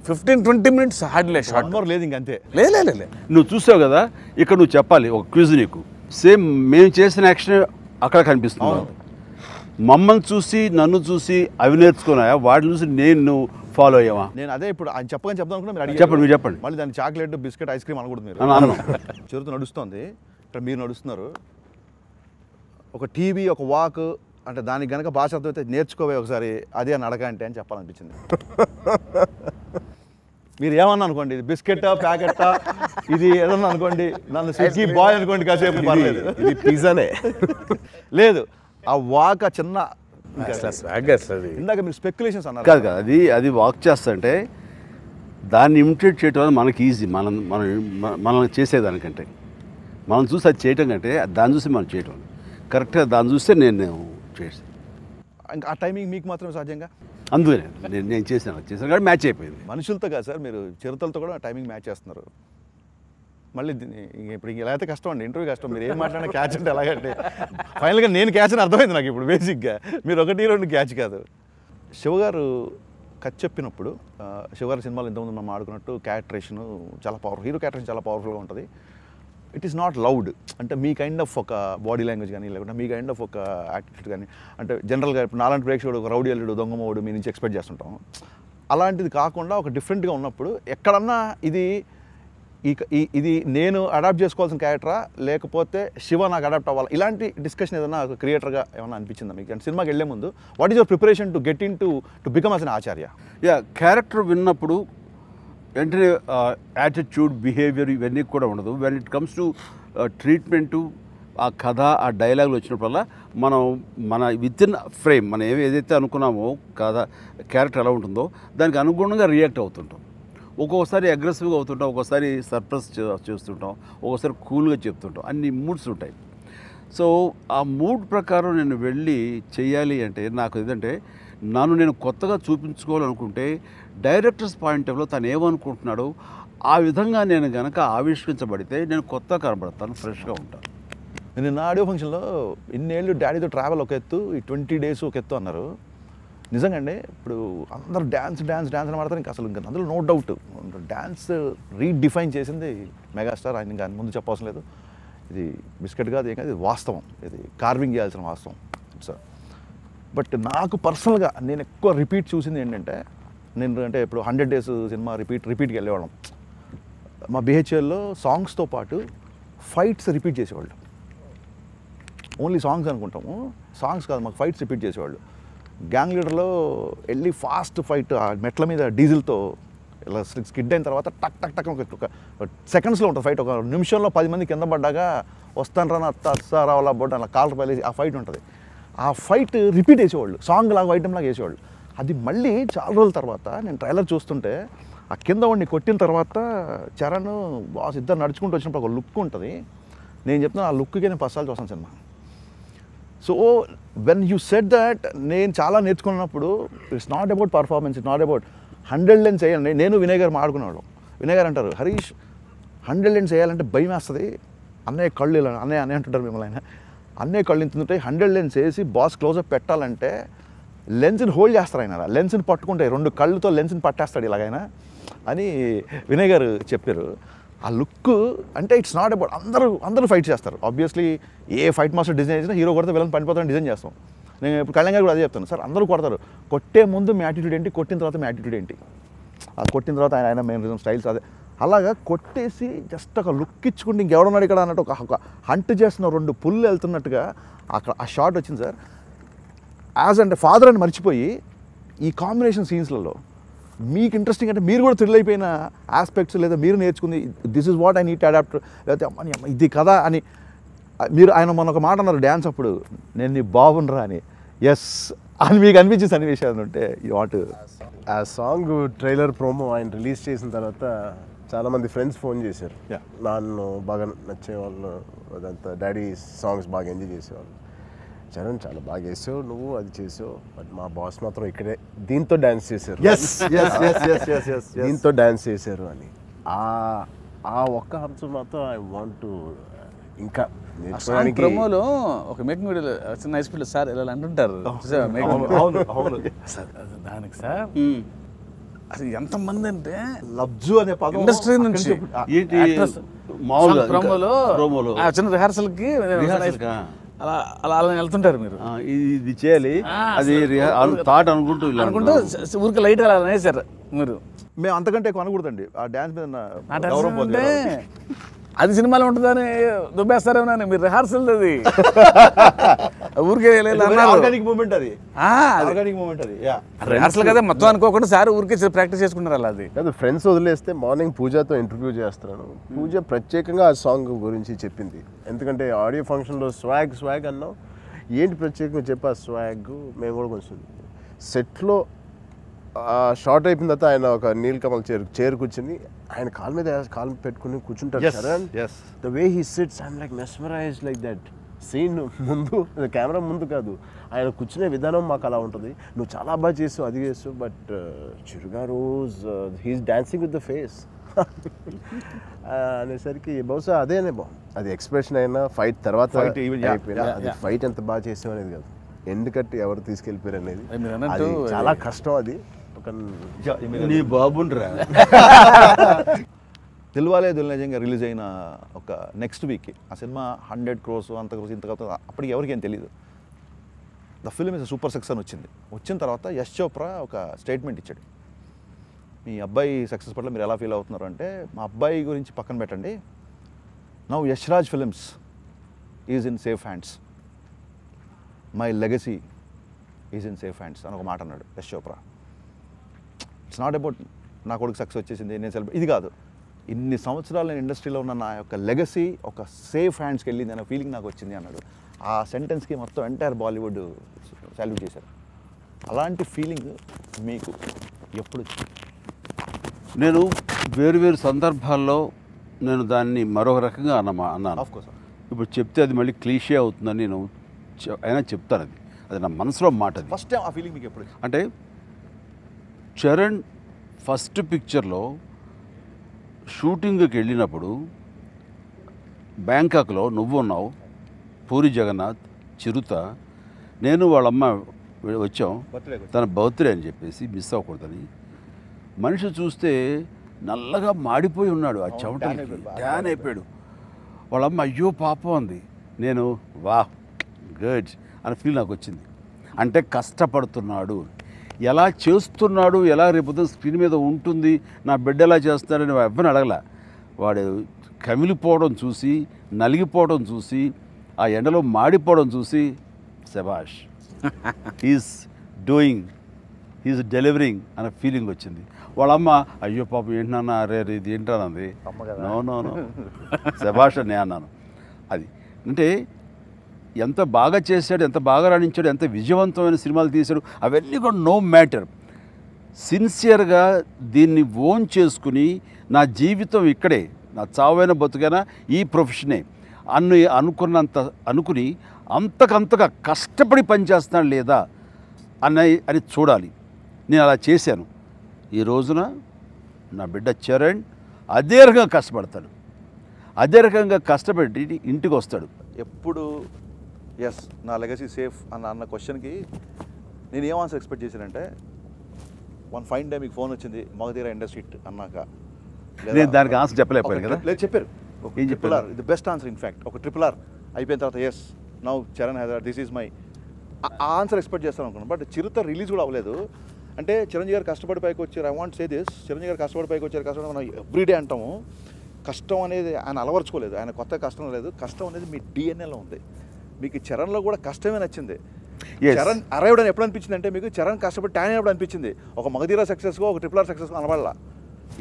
15-20 minutes హార్డ్లే షార్ట్ మోర్ లేదు ఇంకంతే. లేదు నువ్వు చూసావు కదా, ఇక్కడ నువ్వు చెప్పాలి ఒక క్విజ్. నీకు సేమ్ మేము చేసిన యాక్షన్ అక్కడ కనిపిస్తుంది. మమ్మల్ని చూసి నన్ను చూసి అవి నేర్చుకున్నాయా, వాటిని చూసి నేను ఫాలో అయ్యామా? నేను అదే ఇప్పుడు ఆయన చెప్పగానే చెప్దాం అనుకున్నా, మీరు చెప్పండి, మీరు చెప్పండి. మళ్ళీ దాన్ని చాక్లెట్ బిస్కెట్ ఐస్ క్రీమ్ అనకూడదు మీరు. అన్నాను. చిరుత నడుస్తుంది, ఇక్కడ మీరు నడుస్తున్నారు, ఒక టీవీ ఒక వాక్ అంటే దానికి కనుక భాష అర్థమైతే నేర్చుకోవే ఒకసారి అదే నడక అంటే అని చెప్పాలనిపించింది. మీరు ఏమన్నా అనుకోండి, ఇది బిస్కెట్టా ప్యాకెట్టా ఇది ఏదన్నా అనుకోండి, నన్ను స్విగ్గీ బాయ్ అనుకోండి, కాసేపు పర్లేదు. ఇది పిజ్జానే. లేదు ఆ వాక్ ఆ చిన్న ఇందాక మీరు స్పెక్యులేషన్స్ అన్నారు కాదు కాదు, అది వాక్ చేస్తుంటే దాన్ని ఇమిటేట్ చేయడం వల్ల మనకి ఈజీ. మనం చేసేదానికంటే మనం చూసి అది చేయటం కంటే దాన్ని చూసి మనం చేయటం కరెక్ట్గా దాన్ని చూస్తే నేను చేసాను. ఇంకా ఆ టైమింగ్ మీకు మాత్రమే సాధ్యంగా. అందుకనే నేను చేశాను కానీ మ్యాచ్ అయిపోయింది. మనుషులతో కాదు సార్, మీరు చిరుతలతో కూడా టైమింగ్ మ్యాచ్ చేస్తున్నారు. మళ్ళీ ఇప్పుడు ఇలా అయితే కష్టం అండి, ఇంటర్వ్యూ కష్టం. మీరు ఏం మాట్లాడినా క్యాచ్ అంటే ఎలాగంటే ఫైనల్గా నేను క్యాచ్ అని అర్థమైంది నాకు ఇప్పుడు. బేసిక్గా మీరు 1-2 క్యాచ్ కాదు. శివగారు కథ చెప్పినప్పుడు, శివగారి సినిమాలు ఇంతకుముందు మనం ఆడుకున్నట్టు క్యారెక్టరేషన్ చాలా పవర్ఫుల్, హీరో క్యారెక్టరేషన్ చాలా పవర్ఫుల్గా ఉంటుంది. ఇట్ ఈస్ నాట్ లౌడ్, అంటే మీ కైండ్ ఆఫ్ ఒక బాడీ లాంగ్వేజ్ కానీ లేకుంటే మీ కైండ్ ఆఫ్ ఒక యాటిట్యూడ్ కానీ, అంటే జనరల్గా ఇప్పుడు నాలాంటి ప్రేక్షకుడు ఒక రౌడీ అల్లుడు దొంగమోడు మీ నుంచి ఎక్స్పెక్ట్ చేస్తుంటాం. అలాంటిది కాకుండా ఒక డిఫరెంట్గా ఉన్నప్పుడు ఎక్కడన్నా ఇది నేను అడాప్ట్ చేసుకోవాల్సిన క్యారెక్టరా లేకపోతే శివ నాకు అడాప్ట్ అవ్వాలి, ఇలాంటి డిస్కషన్ ఏదైనా ఒక క్రియేటర్గా ఏమైనా అనిపించిందా మీకు? అంటే సినిమాకి వెళ్ళే ముందు what is your preparation to get into become as an Acharya? Character విన్నప్పుడు వెంటనే యాటిట్యూడ్ బిహేవియర్ ఇవన్నీ కూడా ఉండదు. When it comes to treatment, ఆ కథ ఆ డైలాగులు వచ్చినప్పుడల్లా మన విత్ ఇన్ ఫ్రేమ్ మనం ఏదైతే అనుకున్నామో కథ క్యారెక్టర్ ఎలా ఉంటుందో దానికి అనుగుణంగా రియాక్ట్ అవుతుంటాం. ఒక్కొక్కసారి అగ్రెసివ్గా అవుతుంటాం, ఒక్కోసారి సర్ప్రైజ్ చేస్తుంటాం, ఒక్కోసారి కూల్గా చెప్తుంటాం. అన్ని మూడ్స్ ఉంటాయి. సో ఆ మూడ్ ప్రకారం నేను వెళ్ళి చెయ్యాలి అంటే నాకు ఏదంటే నేను కొత్తగా చూపించుకోవాలనుకుంటే డైరెక్టర్స్ పాయింట్ ఆఫ్ వ్యూలో తను ఏమనుకుంటున్నాడో ఆ విధంగా నేను కనుక ఆవిష్కరించబడితే నేను కొత్తగా కనబడతాను, ఫ్రెష్గా ఉంటాను. నిన్న ఆడియో ఫంక్షన్లో ఇన్నేళ్ళు డాడీతో ట్రావెల్ ఒక ఎత్తు, ఈ 20 days ఒక ఎత్తు అన్నారు. నిజంగా అండి, ఇప్పుడు అందరూ డ్యాన్స్ అని మాడతారు. ఇంకా అసలు ఇంకా అందులో నో డౌట్ డ్యాన్స్ రీడిఫైన్ చేసింది మెగాస్టార్. ఆయన ఇంకా ముందు చెప్పవలసిన లేదు. ఇది బిస్కెట్ కాదు, ఏం కాదు, ఇది వాస్తవం, ఇది కార్వింగ్ చేయాల్సిన వాస్తవం సార్. బట్ నాకు పర్సనల్గా నేను ఎక్కువ రిపీట్ చూసింది ఏంటంటే, అంటే ఇప్పుడు 100 days సినిమా రిపీట్కి వెళ్ళేవాళ్ళం. మా బిహెచ్ఎల్లో సాంగ్స్తో పాటు ఫైట్స్ రిపీట్ చేసేవాళ్ళు. ఓన్లీ సాంగ్స్ అనుకుంటాము, సాంగ్స్ కాదు, మాకు ఫైట్స్ రిపీట్ చేసేవాళ్ళు. గ్యాంగ్ లీడర్లో వెళ్ళి ఫాస్ట్ ఫైట్ మెట్ల మీద డీజిల్తో ఇలా స్కిడ్ అయిన తర్వాత టక్ ఒక సెకండ్స్లో ఉంటుంది ఫైట్. ఒక నిమిషంలో 10 మంది కింద పడ్డాక వస్తాను రా అత్తారావులా బొడ్డు అలా కాలర్ పైలేసి ఆ ఫైట్ ఉంటుంది. ఆ ఫైట్ రిపీట్ వేసేవాళ్ళు, సాంగ్ లాగా ఐటమ్ లాగా వేసేవాళ్ళు. అది మళ్ళీ చాలా రోజుల తర్వాత నేను ట్రైలర్ చూస్తుంటే ఆ కింద వాడిని కొట్టిన తర్వాత చరణ్ బాస్ ఇద్దరు నడుచుకుంటూ వచ్చినప్పుడు ఒక లుక్ ఉంటుంది. నేను చెప్తున్నాను, ఆ లుక్కి నేను 10 సార్లు చూస్తాను cinema. So when you set that, నేను చాలా నేర్చుకున్నప్పుడు it's not about performance, it's not about 100 lines వేయాలి. నేను వినయ్ గారు మాట్లాడుకున్నాడు. వినయ్ గారు అంటారు, హరీష్ 100 lines వేయాలంటే భయం వేస్తుంది, అన్నయ్య కళ్ళు ఇలా అన్నయ్య అంటుంటారు మిమ్మల్ని. ఆయన అన్నయ్య కళ్ళు ఇంతుంటాయి, 100 lines వేసి బాస్ క్లోజప్ పెట్టాలంటే లెన్స్ని హోల్డ్ చేస్తారు. ఆయన లెన్స్ని పట్టుకుంటే 2 కళ్ళుతో లెన్స్ని పట్టేస్తాడు ఇలాగైనా అని వినయ్ గారు చెప్పారు. ఆ లుక్ అంటే ఇట్స్ నాట్ అబౌట్ అందరూ ఫైట్ చేస్తారు. ఆబ్వియస్లీ ఏ ఫైట్ మాస్టర్ డిజైన్ చేసినా హీరో కొడితే విలన్ పడిపోతారని డిజైన్ చేస్తాం. నేను ఇప్పుడు కళ్యాణ్ గారు కూడా అదే చెప్తాను, సార్ అందరూ కొడతారు, కొట్టే ముందు మీ యాటిట్యూడ్ ఏంటి, కొట్టిన తర్వాత మీ యాటిట్యూడ్ ఏంటి, ఆ కొట్టిన తర్వాత ఆయన మెయిన్ స్టైల్స్ అదే. అలాగా కొట్టేసి జస్ట్ ఒక లుక్ ఇచ్చుకుంటే ఇంకెవడున్నాడు ఇక్కడ అన్నట్టు ఒక హంట్ చేస్తున్న 2 పుల్లు వెళ్తున్నట్టుగా అక్కడ ఆ షాట్ వచ్చింది సార్. యాజ్ అంటే ఫాదర్ అని మర్చిపోయి ఈ కాంబినేషన్ సీన్స్లలో మీకు ఇంట్రెస్టింగ్ అంటే మీరు కూడా థ్రిల్ అయిపోయిన ఆస్పెక్ట్స్, లేదా మీరు నేర్చుకుంది this is what I need to adapt, లేకపోతే అమ్మని అమ్మ ఇది కదా అని మీరు ఆయన మన ఒక మాట అన్నారు డ్యాన్స్ అప్పుడు, నేను నీ బాగుండ్రా అని. ఎస్ అని మీకు అనిపించే సన్నివేశాలు ఉంటే యూ వాంట్. ఆ సాంగ్ ట్రైలర్ ప్రోమో ఆయన రిలీజ్ చేసిన తర్వాత చాలామంది ఫ్రెండ్స్ ఫోన్ చేశారు. నన్ను బాగా నచ్చేవాళ్ళు, అదంతా డాడీ సాంగ్స్ బాగా ఎంజాయ్ చేసేవాళ్ళు. చరణ్ చాలా బాగా వేసావు నువ్వు, అది చేసావు, బట్ మా బాస్ మాత్రం ఇక్కడే దీంతో డ్యాన్స్ చేశారు, దీంతో డ్యాన్స్ చేశారు అని ఆ ఒక్క అంశం మాత్రం ఐ వాంట్ టు ఇంకా నేర్చుకోవడానికి. ప్రోమోలో ఒక మేకింగ్ వీడియోలో చిన్న ఐస్పీడ్లో సార్ ఇలా అంటుంటారు దానికి సార్ అసలు ఎంతమంది అంటే లబ్జు అనే పదం ఇండస్ట్రీ నుంచి ప్రోమోలో చిన్న రిహార్సల్కి అలా అలా అలా వెళ్తుంటారు మీరు ఇది చేయాలి, అది థాట్ అనుకుంటూ ఇలా అనుకుంటూ ఊరికి లైట్ అలా వేసారు మీరు. మేము అంతకంటే ఎక్కువ అనకూడదండి ఆ డ్యాన్స్ మీద ఉన్న ఆ డ్యాన్స్ గౌరవం అంటే పోతుంది. అది సినిమాలో ఉంటుందని దుబ్బేస్తారేమో మీరు రిహార్సల్ అది ఊరికే ఆర్గానిక్ మూమెంట్ అది, ఆర్గానిక్ మూమెంట్ అది. రిహార్సల్ కదా మొత్తం అనుకోకుండా సార్ ఊరికే ప్రాక్టీస్ చేసుకుంటారు అలా. అది కాదు, ఫ్రెండ్స్ వదిలేస్తే మార్నింగ్ పూజతో ఇంటర్వ్యూ చేస్తున్నాను. పూజ ప్రత్యేకంగా ఆ సాంగ్ గురించి చెప్పింది. ఎందుకంటే ఆడియో ఫంక్షన్లో స్వాగ్ అన్నాం, ఏంటి ప్రత్యేకంగా చెప్పి ఆ స్వాగ్ మేము కూడా కొంచెం సెట్లో షార్ట్ అయిపోయిన తర్వాత ఆయన ఒక నీలకమల్ చైర్ కూర్చుని ఆయన కాలు మీద కాలు పెట్టుకుని కూర్చుంటారు Charan. The way he sits I'm like mesmerised like that scene. ముందు కెమెరా ముందు కాదు, ఆయన కూర్చునే విధానం మాకు అలా ఉంటుంది. నువ్వు చాలా బాగా చేసావు, అది చేసావు, బట్ చిరుగారు he is dancing with the face అనేసరికి బహుశా అదేనే అది ఎక్స్ప్రెషన్ అయినా ఫైట్ తర్వాత అది ఫైట్ ఎంత బాగా చేసావు అనేది కాదు, ఎందుకంటే ఎవరు తీసుకెళ్ళిపోయారు అనేది అది చాలా కష్టం. అది నీ బాబుండ్రా. దిల్వాలే దుల్నిజంగా రిలీజ్ అయిన ఒక నెక్స్ట్ వీక్కి ఆ సినిమా 100 crores అంత క్రోస్ ఇంత కాదు అప్పటికి ఎవరికేం తెలియదు. The film is super success అని వచ్చింది. వచ్చిన తర్వాత యశ్ చోప్రా ఒక స్టేట్మెంట్ ఇచ్చాడు, మీ అబ్బాయి సక్సెస్ పట్ల మీరు ఎలా ఫీల్ అవుతున్నారు అంటే, మా అబ్బాయి గురించి పక్కన పెట్టండి, now Yash Raj films is in safe hands, my legacy is in safe hands అని ఒక మాట అన్నాడు Yash Chopra. It's not about నా కొడుకు సక్సెస్ వచ్చేసింది నేను సెలబ్రేట్, ఇది కాదు, ఇన్ని సంవత్సరాలు నేను ఇండస్ట్రీలో ఉన్న నా యొక్క లెగసీ ఒక సేఫ్ హ్యాండ్స్కి వెళ్ళింది అనే ఫీలింగ్ నాకు వచ్చింది అన్నాడు. ఆ సెంటెన్స్కి మొత్తం ఎంటైర్ బాలీవుడ్ సాల్యూట్ చేశారు. అలాంటి ఫీలింగ్ మీకు ఎప్పుడు? నేను వేరు సందర్భాల్లో నేను దాన్ని మరొక రకంగా అన్నాను. ఆఫ్కోర్స్ ఇప్పుడు చెప్తే అది మళ్ళీ క్లీషే అవుతుందని నేను అయినా చెప్తాను. అది నా మనసులో మాట. అది ఫస్ట్ టైం ఆ ఫీలింగ్ మీకు ఎప్పుడు? అంటే చరణ్ ఫస్ట్ పిక్చర్లో షూటింగ్కి వెళ్ళినప్పుడు బ్యాంకాక్లో నువ్వు ఉన్నావు, పూరి జగన్నాథ్, చిరుత, నేను వాళ్ళమ్మ వచ్చాం. తన బర్త్డే అని చెప్పేసి మిస్ అవ్వకూడదని. మనిషి చూస్తే నల్లగా మాడిపోయి ఉన్నాడు, ఆ చెమటకి ట్యాన్ అయిపోయాడు. వాళ్ళమ్మ అయ్యో పాపం అంది. నేను వా గుడ్ అనే ఫీల్ నాకు వచ్చింది. అంటే కష్టపడుతున్నాడు, ఎలా చేస్తున్నాడు, ఎలా రేపు స్క్రీన్ మీద ఉంటుంది, నా బిడ్డ ఎలా చేస్తాడని ఎవరిని అడగల. వాడు కమిలిపోవడం చూసి, నలిగిపోవడం చూసి, ఆ ఎండలో మాడిపోవడం చూసి శభాష్, హీస్ డూయింగ్, హీస్ డెలివరింగ్ అనే ఫీలింగ్ వచ్చింది. వాళ్ళమ్మ అయ్యో పాపం ఏంటన్నా, అరే ఇది ఏంటన్నది. నో శభాష్ అని అన్నాను. అది అంటే ఎంత బాగా చేశాడు, ఎంత బాగా రాణించాడు, ఎంత విజయవంతమైన సినిమాలు తీశాడు, అవన్నీ కూడా నో మ్యాటర్. సిన్సియర్గా దీన్ని ఓన్ చేసుకుని నా జీవితం ఇక్కడే, నా చావైన బతుకైనా ఈ ప్రొఫెషనే అనుకుని అంతకంతగా కష్టపడి పనిచేస్తాను లేదా అని చూడాలి. నేను అలా చేశాను. ఈ రోజున నా బిడ్డ చరణ్ అదే రకంగా కష్టపడతాడు, అదే రకంగా కష్టపడి ఇంటికి వస్తాడు. ఎప్పుడు ఎస్ నా లెగసీ సేఫ్ అన్న క్వశ్చన్కి నేను ఏం ఆన్సర్ ఎక్స్పెక్ట్ చేశానంటే, వన్ ఫైన్ డే మీకు ఫోన్ వచ్చింది మగధీర ఇండస్ట్రీ అన్నాక, నేను దానికి ఆన్సర్ చెప్పలేకపోయాను కదా. లేదు చెప్పారు, ఏం చెప్పారు? ఇది బెస్ట్ ఆన్సర్ ఇన్ఫ్యాక్ట్. ఒక RRR అయిపోయిన తర్వాత as now Charan Hyderabad this is my answer expect చేస్తాను అనుకున్నాను. బట్ చిరుత రిలీజ్ కూడా అవ్వలేదు. అంటే చిరంజీవి గారు కష్టపడి పైకి వచ్చారు. I want say this, Chiranjeevi గారు కష్టపడి పైకి వచ్చారు. కష్టపడి మనం ఎవ్రీడే అంటాము. కష్టం అనేది ఆయన అలవర్చుకోలేదు, ఆయన కొత్త కష్టం లేదు. కష్టం అనేది మీ డిఎన్ఏలో ఉంది. మీకు చరణ్లో కూడా కష్టమే నచ్చింది. చరణ్ అరైవ్డ్ అని ఎప్పుడు అనిపించింది అంటే, మీకు చరణ్ కష్టపడి ట్యాన్ అయినప్పుడు అనిపించింది. ఒక మగధీర సక్సెస్గా ఒక RRR సక్సెస్గా అనబడాల.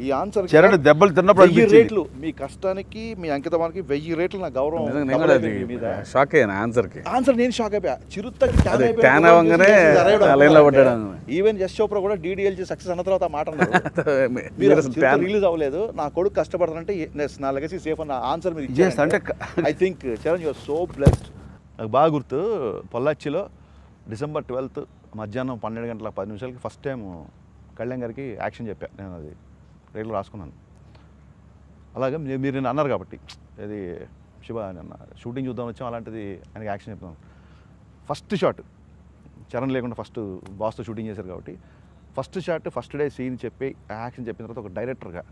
ఈ ఆన్సర్ చరణ్ దెబ్బలు తిన్నప్పుడు 1000 రేట్లు మీ కష్టానికి, మీ అంకితమానికి 1000 రేట్లు నా గౌరవం. షాక్ అయ్యాను ఆన్సర్కి. ఆన్సర్ నేను షాక్ అయిపోయా. చిరుతకి ఈవెన్ యశ్ చోప్రా కూడా DDLG సక్సెస్ అన్న తర్వాత మాట రిలీజ్ అవ్వలేదు, నా కొడుకు కష్టపడతానంటే నా లెగసీ సేఫ్ అన్న ఆన్సర్ మీరు ఇచ్చారు. I think Charan you are so blessed. నాకు బాగా గుర్తు, పొల్లాచ్చిలో December 12th మధ్యాహ్నం 12:10 ఫస్ట్ టైం కళ్యాణ్ గారికి యాక్షన్ చెప్పా. నేను అది రైల్లో రాసుకున్నాను. అలాగే మీరు నేను అన్నారు కాబట్టి, ఇది శివ నిన్న షూటింగ్ చూద్దాం వచ్చాం, అలాంటిది ఆయనకి యాక్షన్ చెప్తాను. ఫస్ట్ షాట్ చరణ్ లేకుండా ఫస్ట్ బాస్తో షూటింగ్ చేశారు కాబట్టి first shot first day scene చెప్పి యాక్షన్ చెప్పిన తర్వాత ఒక డైరెక్టర్గా,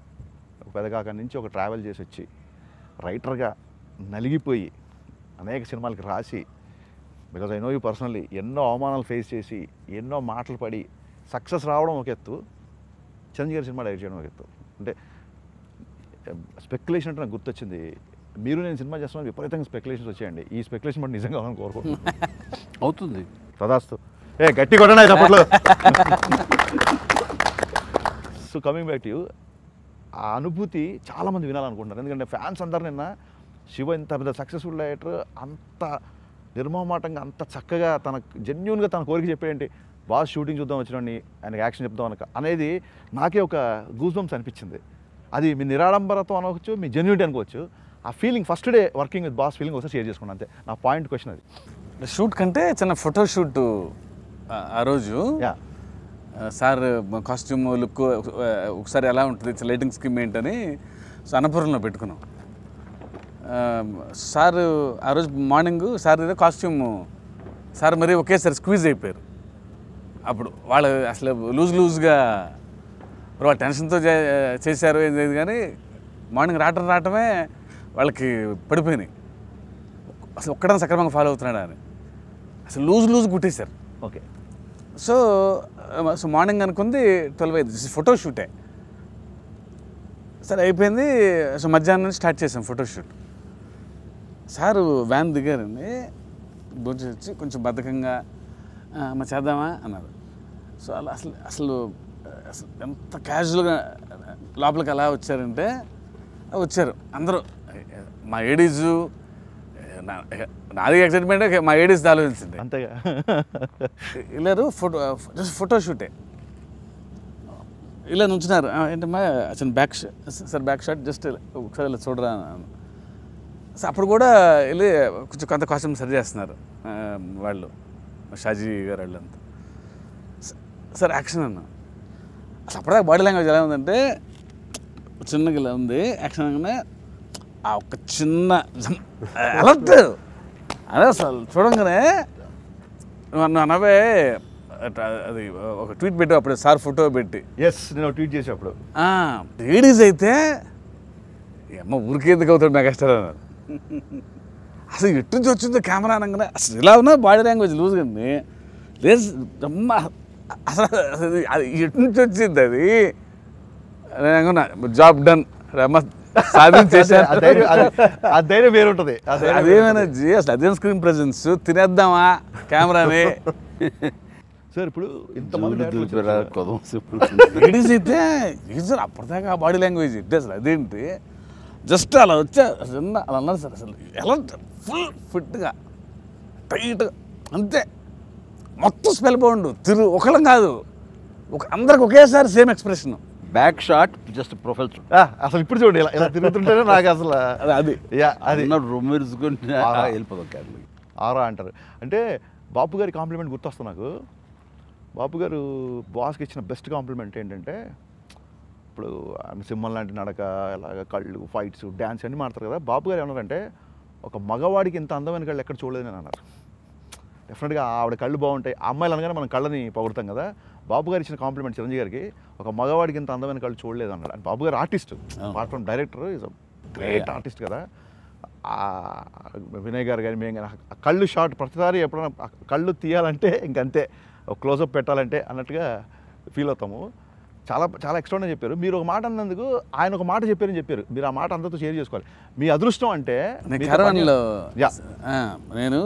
ఒక పెదగాక నుంచి ఒక ట్రావెల్ చేసి వచ్చి రైటర్గా నలిగిపోయి అనేక సినిమాలకి రాసి because I know you personally. ఎన్నో అవమానాలు ఫేస్ చేసి ఎన్నో మాటలు పడి సక్సెస్ రావడం ఒక ఎత్తు, చిరంజీవి గారి సినిమా డైరెక్ట్ చేయడం ఒక ఎత్తు. అంటే స్పెక్యులేషన్ అంటే నాకు గుర్తొచ్చింది, మీరు నేను సినిమా చేస్తున్నాను విపరీతంగా స్పెక్యులేషన్స్ వచ్చాయండి. ఈ స్పెక్యులేషన్ బట్టి నిజంగా కావాలని కోరుకుంటున్నాను. అవుతుంది. తదాస్తు. గట్టి కొట్టండి చప్పట్లో. So coming back to you, ఆ అనుభూతి చాలామంది వినాలనుకుంటున్నారు. ఎందుకంటే ఫ్యాన్స్ అందరు నిన్న శివ ఇంత పెద్ద సక్సెస్ఫుల్ డైరెక్టర్ అంత నిర్మమాటంగా అంత చక్కగా తన జెన్యున్గా తన కోరిక చెప్పేయండి, బాస్ షూటింగ్ చూద్దాం వచ్చినండి ఆయనకి యాక్షన్ చెప్దాం అనేది నాకే ఒక గూస్ బంప్స్ అనిపించింది. అది మీ నిరాడంబరతో అనవచ్చు, మీ జెన్యూనిటీ అనుకోవచ్చు. ఆ feeling first day working with boss feeling ఒకసారి షేర్ చేసుకున్నాను అంతే. నా పాయింట్ క్వశ్చన్ అది. షూట్ కంటే చిన్న ఫోటో షూట్ ఆ రోజు. సార్ కాస్ట్యూమ్ లుక్ ఒకసారి ఎలా ఉంటుంది, లైటింగ్ స్కీమ్ ఏంటని అన్నపూర్ణలో పెట్టుకున్నాం. సార్ ఆ రోజు మార్నింగ్ సార్ ఏదో కాస్ట్యూమ్ సార్ మరీ ఒకేసారి స్క్వీజ్ అయిపోయారు. అప్పుడు వాళ్ళు అసలు లూజ్గా వాళ్ళు టెన్షన్తో చేశారు ఏం లేదు, కానీ మార్నింగ్ రావటమే వాళ్ళకి పడిపోయినాయి. అసలు ఒక్కడన్నా సక్రమంగా ఫాలో అవుతున్నాడా అని అసలు లూజ్ కుట్టేశారు. ఓకే. సో మార్నింగ్ అనుకుంది 12 ఫోటో షూటే. సరే అయిపోయింది. సో మధ్యాహ్నం నుంచి స్టార్ట్ చేసాం ఫోటో షూట్. సారు వ్యాన్ దిగారండి, భోజనం వచ్చి కొంచెం బద్ధకంగా మా చేద్దామా అన్నారు. సో అలా అసలు ఎంత క్యాజువల్గా లోపలికి అలా వచ్చారంటే వచ్చారు అందరూ. మా ఏడీజు నాది ఎక్సైట్మెంట్, మా ఏడీస్ ఆలోచించింది అంతేగా. వెళ్ళారు. జస్ట్ ఫోటో షూటే ఇలా నుంచున్నారు. ఏంటమ్మా అసలు బ్యాక్ షాట్ జస్ట్ ఒకసారి ఇలా చూడరా. సో అప్పుడు కూడా వెళ్ళి కొంచెం కొంత కాస్ట్యూమ్ సరి చేస్తున్నారు వాళ్ళు, షాజీ గారు వాళ్ళంతా. సార్ యాక్షన్ అన్నా. అసలు అప్పటిదాకా బాడీ లాంగ్వేజ్ ఎలా ఉందంటే చిన్నగా ఇలా ఉంది. యాక్షన్ అనగానే ఆ ఒక చిన్న అలర్ట్ అదే అసలు చూడంగానే అనవే. అది ఒక ట్వీట్ పెట్టి అప్పుడు సార్ ఫోటో పెట్టి నేను ట్వీట్ చేసేప్పుడు లేడీస్ అయితే అమ్మ ఊరికి ఎందుకు అవుతాడు మెగాస్టార్ అన్నారు. అసలు ఎటు నుంచి వచ్చిందో కెమెరా అనగానే అసలు ఇలా ఉన్నా బాడీ లాంగ్వేజ్ లూజ్ కానీ లేదు అమ్మ అసలు అది ఎటు నుంచి వచ్చింది అది. జాబ్ డన్ అమ్మ సాధించేసాను. ఆ ధైర్యం వేరు ఉంటుంది. అదేమైనా అసలు అదేం స్క్రీన్ ప్రెజెన్స్ తినేద్దామా కెమెరాని. సార్ ఇప్పుడు ఇంతమంది లేడీస్ అయితే అప్పటిదాకా ఆ బాడీ లాంగ్వేజ్ ఇట్టే అసలు అదేంటి జస్ట్ అలా వచ్చా చిన్న అలా అన్నారు సార్. అసలు ఎలా ఫుల్ ఫిట్గా టైట్గా అంతే మొత్తం స్పెల్ బౌండ్ ఒకళ్ళం కాదు, అందరికి ఒకేసారి same expression. Back shot just profile shot. అసలు ఇప్పుడు చూడండి ఇలా తిరుగుతుంటేనే నాకు అసలు అది వెళ్ళిపోతాం ఆరా అంటారు. అంటే బాపు గారి కాంప్లిమెంట్ గుర్తొస్తుంది నాకు. బాపు గారు బాస్కి ఇచ్చిన బెస్ట్ కాంప్లిమెంట్ ఏంటంటే, ఇప్పుడు సింహం లాంటి నడక, ఇలాగ కళ్ళు, ఫైట్స్, డ్యాన్స్ అన్నీ మాడతారు కదా. బాపు గారు ఏమన్నారంటే ఒక మగవాడికి ఇంత అందమైన కళ్ళు ఎక్కడ చూడలేదు అని అన్నారు. డెఫినెట్గా ఆవిడ కళ్ళు బాగుంటాయి. అమ్మాయిలు అనగానే మనం కళ్ళని పొగుడతాం కదా. బాబు గారు ఇచ్చిన కాంప్లిమెంట్ చిరంజీవి గారికి, ఒక మగవాడికి ఇంత అందమైన కళ్ళు చూడలేదు అన్నాడు. అండ్ బాబు గారు artist, apart from director is a great artist కదా. వినయ్ గారు కానీ మేము కానీ కళ్ళు షాట్ ప్రతిసారి ఎప్పుడైనా కళ్ళు తీయాలంటే ఇంకంతే, ఒక క్లోజప్ పెట్టాలంటే అన్నట్టుగా ఫీల్ అవుతాము. చాలా చాలా ఎక్స్ట్రానే చెప్పారు. మీరు ఒక మాట అన్నందుకు ఆయన ఒక మాట చెప్పారని చెప్పారు. మీరు ఆ మాట అందరితో షేర్ చేసుకోవాలి. మీ అదృష్టం అంటే కరవన్లో నేను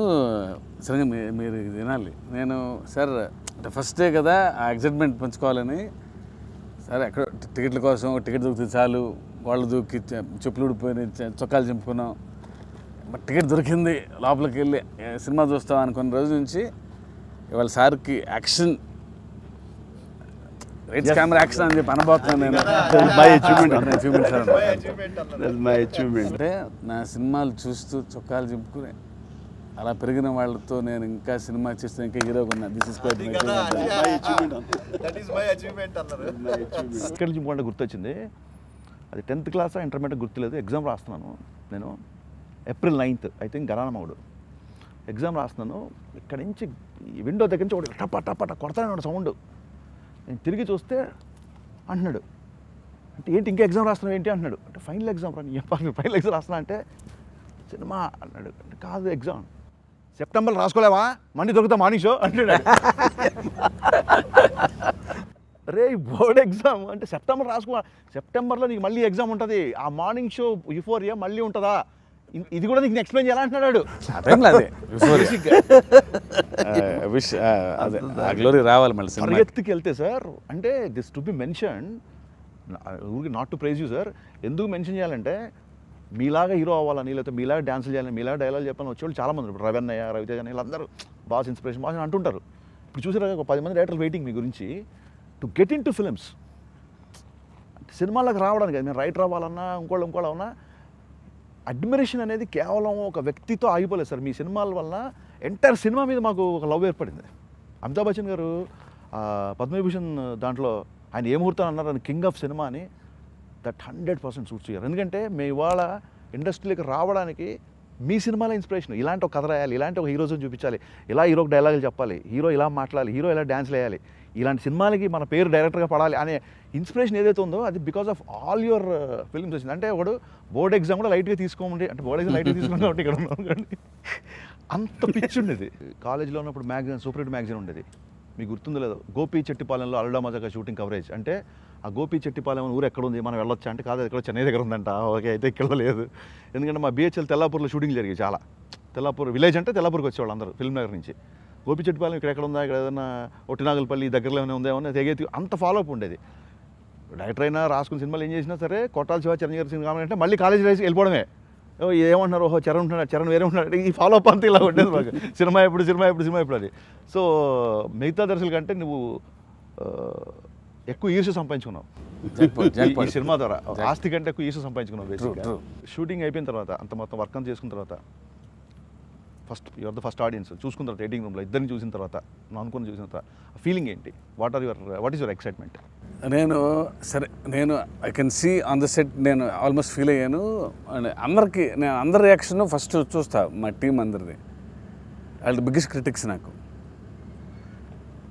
సరిగ్గా మీరు వినాలి. నేను సార్ అంటే ఫస్ట్ డే కదా ఆ ఎగ్జైట్మెంట్ పంచుకోవాలని, సరే ఎక్కడ టికెట్ల కోసం టికెట్ దొరికితే చాలు, వాళ్ళు దూకి చెప్పులు ఊడిపోయి చొక్కాలు చింపుకున్నాం. బట్ టికెట్ దొరికింది, లోపలికి వెళ్ళి సినిమా చూస్తాం అనుకున్న రోజు నుంచి ఇవాళ సార్కి యాక్షన్ రైట్స్ కెమెరా యాక్షన్ అని చెప్పి అనబోతున్నాను నేను. అంటే నా సినిమాలు చూస్తూ చొక్కాలు చింపుకుని అలా పెరిగిన వాళ్ళతో నేను ఇంకా సినిమా చేస్తే ఇంకా హీరోగా ఉన్నా. దిస్ ఇస్ క్వైట్ ఇక్కడ చింపుకుంటే గుర్తొచ్చింది. అది 10th క్లాస్ ఇంటర్మీడియట్ గుర్తులేదు. ఎగ్జామ్ రాస్తున్నాను నేను, April 9th ఐ థింక్ గరానమౌడు ఎగ్జామ్ రాస్తున్నాను. ఇక్కడ నుంచి విండో దగ్గర నుంచి ఒకటి టప టప కొడతానే సౌండ్. నేను తిరిగి చూస్తే అంటున్నాడు, అంటే ఏంటి ఇంకా ఎగ్జామ్ రాస్తున్నావు ఏంటి అంటున్నాడు. అంటే ఫైనల్ ఎగ్జామ్ రా, ఫైనల్ ఎగ్జామ్ రాస్తున్నా అంటే సినిమా అన్నాడు. అంటే కాదు ఎగ్జామ్, సెప్టెంబర్ రాసుకోలేవా మండి దొరుకుతా మార్నింగ్ షో అంటాడు. రే బోర్డ్ ఎగ్జామ్ అంటే సెప్టెంబర్ రాసుకో, సెప్టెంబర్లో నీకు మళ్ళీ ఎగ్జామ్ ఉంటుంది, ఆ మార్నింగ్ షో యూఫోరియా మళ్ళీ ఉంటుందా, ఇది కూడా నీకు ఎక్స్ప్లెయిన్ చేయాలి అంటున్నాడు. అదే గ్లోరీ రావాలి మళ్ళీ సినిమా. పరిగెత్తుకి వెళ్తే సార్ అంటే this to be mention, not to praise you sir, ఎందుకు మెన్షన్ చేయాలంటే మీలాగా హీరో అవ్వాలని, లేకపోతే మీలాగా డ్యాన్సులు చేయాలని, మీలాగా డైలాగ్ చెప్పాలని వచ్చేవాళ్ళు చాలామంది. ఇప్పుడు రవన్నయ్య, రవితేజ అని వీళ్ళందరూ బాస్ ఇన్స్పిరేషన్ బాస్ అని అంటుంటారు. ఇప్పుడు చూసారా ఒక 10 మంది డైరెక్టర్లు వెయిటింగ్ మీ గురించి to get in to films. సినిమాలకు రావడానికి నేను రైటర్ అవ్వాలన్నా ఇంకోళ్ళు అవునా, అడ్మిరేషన్ అనేది కేవలం ఒక వ్యక్తితో ఆగిపోలేదు సార్. మీ సినిమాల వల్ల ఎంటైర్ సినిమా మీద మాకు ఒక లవ్ ఏర్పడింది. అమితాబ్ బచ్చన్ గారు పద్మవిభూషణ్ దాంట్లో ఆయన ఏ ముహూర్తం అన్నారు అని కింగ్ ఆఫ్ సినిమా అని, దట్ 100% సూట్స్ చేయాలి. ఎందుకంటే మేము ఇవాళ ఇండస్ట్రీలోకి రావడానికి మీ సినిమాలో ఇన్స్పిరేషన్. ఇలాంటి ఒక కథ రాయాలి, ఇలాంటి ఒక హీరోస్ని చూపించాలి, ఇలా హీరోకి డైలాగులు చెప్పాలి, హీరో ఇలా మాట్లాడాలి, హీరో ఇలా డ్యాన్స్లు వేయాలి, ఇలాంటి సినిమాలకి మన పేరు డైరెక్టర్గా పడాలి అనే ఇన్స్పిరేషన్ ఏదైతే ఉందో అది because of all your films వచ్చింది. అంటే ఒకడు బోర్డ్ ఎగ్జామ్ కూడా లైట్గా తీసుకోమండి అంటే బోర్డ్ ఎగ్జామ్ లైట్గా తీసుకోండి కాబట్టి ఇక్కడ ఉన్నాం కానీ అంత పిచ్చి ఉండేది. కాలేజీలో ఉన్నప్పుడు మ్యాగజైన్, సూపర్ హిట్ మ్యాగజైన్ ఉండేది, మీకు గుర్తుందో లేదో, గోపి చెట్టిపాలెంలో అల్లుడా మజాగా షూటింగ్ కవరేజ్. అంటే ఆ గోపి చెట్టిపాలెం ఊరు ఎక్కడ ఉంది, మనం వెళ్ళొచ్చా అంటే కాదు, ఎక్కడ చెన్నై దగ్గర ఉందంట. ఓకే అయితే ఇక్కడ లేదు, ఎందుకంటే మా బిహెచ్ఎల్ తెల్లాపూర్లో షూటింగ్ జరిగాయి చాలా. తెల్లాపూర్ విలేజ్ అంటే తెల్లాపూర్కి వచ్చేవాళ్ళు అందరూ ఫిల్మ్ నగర్ నుంచి. గోపి చెట్టిపాలెం ఇక్కడ ఎక్కడ ఉందా, ఇక్కడ ఏదైనా ఒట్టినాగలపల్లి దగ్గరలో ఏమైనా ఉందేమో తెగేది, అంత ఫాలో అప్ ఉండేది. డైరెక్టర్ అయినా రాసుకున్న సినిమాలు ఏం చేసినా సరే కొట్టాల శివ చిరంజీవి గారి సినిమా కావాలంటే మళ్ళీ కాలేజీ రైస్ వెళ్ళిపోవడమే. ఏమంటున్నారు, ఓహో చరణ్ ఉంటున్నాడు, చరణ్ వేరే ఉంటున్నాడు, ఈ ఫాలో అప్ అంతా ఇలా ఉండేది మాకు. సినిమా ఎప్పుడు అది. సో మిగతా దర్శకుల కంటే నువ్వు ఎక్కువ ఈర్ష్య సంపాదించుకున్నావు ఈ సినిమా ద్వారా, ఆస్తి కంటే ఎక్కువ ఈర్ష్య సంపాదించుకున్నావు బేసిక్గా. షూటింగ్ అయిపోయిన తర్వాత అంత మొత్తం వర్క్ అంతా చేసుకున్న తర్వాత యువర్ ద ఫస్ట్ ఆడియన్స్ చూసుకున్న తర్వాత ఎడిటింగ్ రూమ్లో ఇద్దరిని చూసిన తర్వాత అనుకుని చూసిన తర్వాత ఫీలింగ్ ఏంటి, వాట్ ఈస్ యువర్ ఎక్సైట్మెంట్? నేను I can see on the set, నేను ఆల్మోస్ట్ ఫీల్ అయ్యాను. అండ్ నేను అందరి రియాక్షన్ ఫస్ట్ చూస్తా, మా టీం అందరిది. వాళ్ళ బిగ్గెస్ట్ క్రిటిక్స్ నాకు.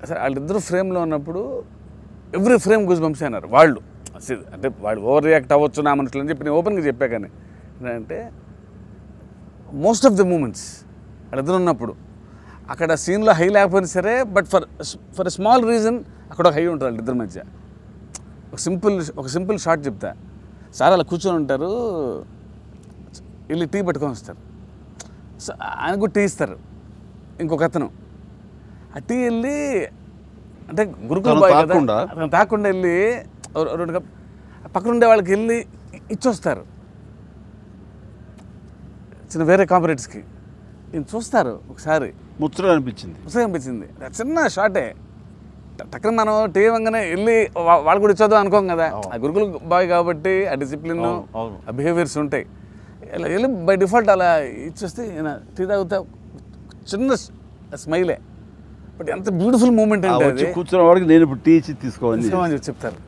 అసలు వాళ్ళిద్దరు ఫ్రేమ్లో ఉన్నప్పుడు ఎవ్రీ ఫ్రేమ్ గూస్ బంప్స్ అన్నారు వాళ్ళు. అంటే వాళ్ళు ఓవర్ రియాక్ట్ అవ్వచ్చు నా మనుషులు అని చెప్పి నేను ఓపెన్గా చెప్పా. కానీ ఏంటంటే మోస్ట్ ఆఫ్ ద మూమెంట్స్ వాళ్ళిద్దరు ఉన్నప్పుడు అక్కడ సీన్లో హై లేకపోయినా సరే, బట్ ఫర్ స్మాల్ రీజన్ అక్కడ ఒక హై ఉంటుంది వాళ్ళిద్దరి మధ్య. ఒక సింపుల్ షార్ట్ చెప్తా. సార్ అలా కూర్చొని ఉంటారు, వెళ్ళి టీ పట్టుకొని వస్తారు, ఆయనకు టీ ఇస్తారు ఇంకొక అతను. ఆ టీ వెళ్ళి అంటే గురుకుల బాయ్ కదా, తాకుండా వెళ్ళి 2 కప్ పక్కన ఉండే వాళ్ళకి వెళ్ళి ఇచ్చొస్తారు చిన్న వేరే కాంపరేటర్స్కి. నేను చూస్తారు ఒకసారి ముచ్చగా అనిపించింది. చిన్న షార్టే, టక్కన మనం టీ వంగనే వెళ్ళి వాళ్ళు కూడా ఇచ్చొద్దాం అనుకోం కదా. ఆ గురుకుల బాయ్ కాబట్టి ఆ డిసిప్లిన్ ఆ బిహేవియర్స్ ఉంటాయి. ఇలా వెళ్ళి బై డిఫాల్ట్ అలా ఇచ్చేస్తే టీ తాగుతా చిన్న స్మైలే, బట్ ఎంత బ్యూటిఫుల్ మూమెంట్ అంటే కూర్చున్న వాడికి నేను ఇప్పుడు టీ ఇచ్చి తీసుకోవాలి చెప్తారు.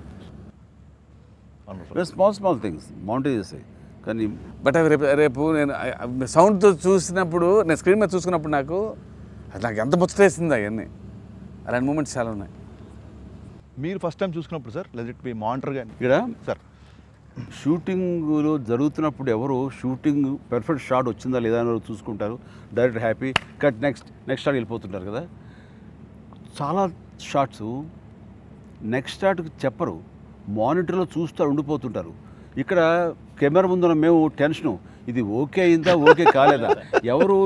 స్మాల్ థింగ్స్ మౌంటైన్ చేస్తాయి. కానీ బట్ అవి రేపు నేను సౌండ్తో చూసినప్పుడు, నేను స్క్రీన్ మీద చూసుకున్నప్పుడు నాకు ఎంత ముచ్చటేసింది అవన్నీ. అలాంటి మూమెంట్స్ చాలా ఉన్నాయి. మీరు ఫస్ట్ టైం చూసుకున్నప్పుడు sir let it be monitor కానీ ఇక్కడ సార్ షూటింగ్లో జరుగుతున్నప్పుడు ఎవరు షూటింగ్ పర్ఫెక్ట్ షాట్ వచ్చిందా లేదా అని చూసుకుంటారు. Direct happy cut next shot వెళ్ళిపోతుంటారు కదా. చాలా షాట్స్ నెక్స్ట్ షాట్కి చెప్పరు, మానిటర్లో చూస్తూ ఉండిపోతుంటారు. ఇక్కడ కెమెరా ముందున్న మేము టెన్షను, ఇది ఓకే అయిందా ఓకే కాలేదా, ఎవరు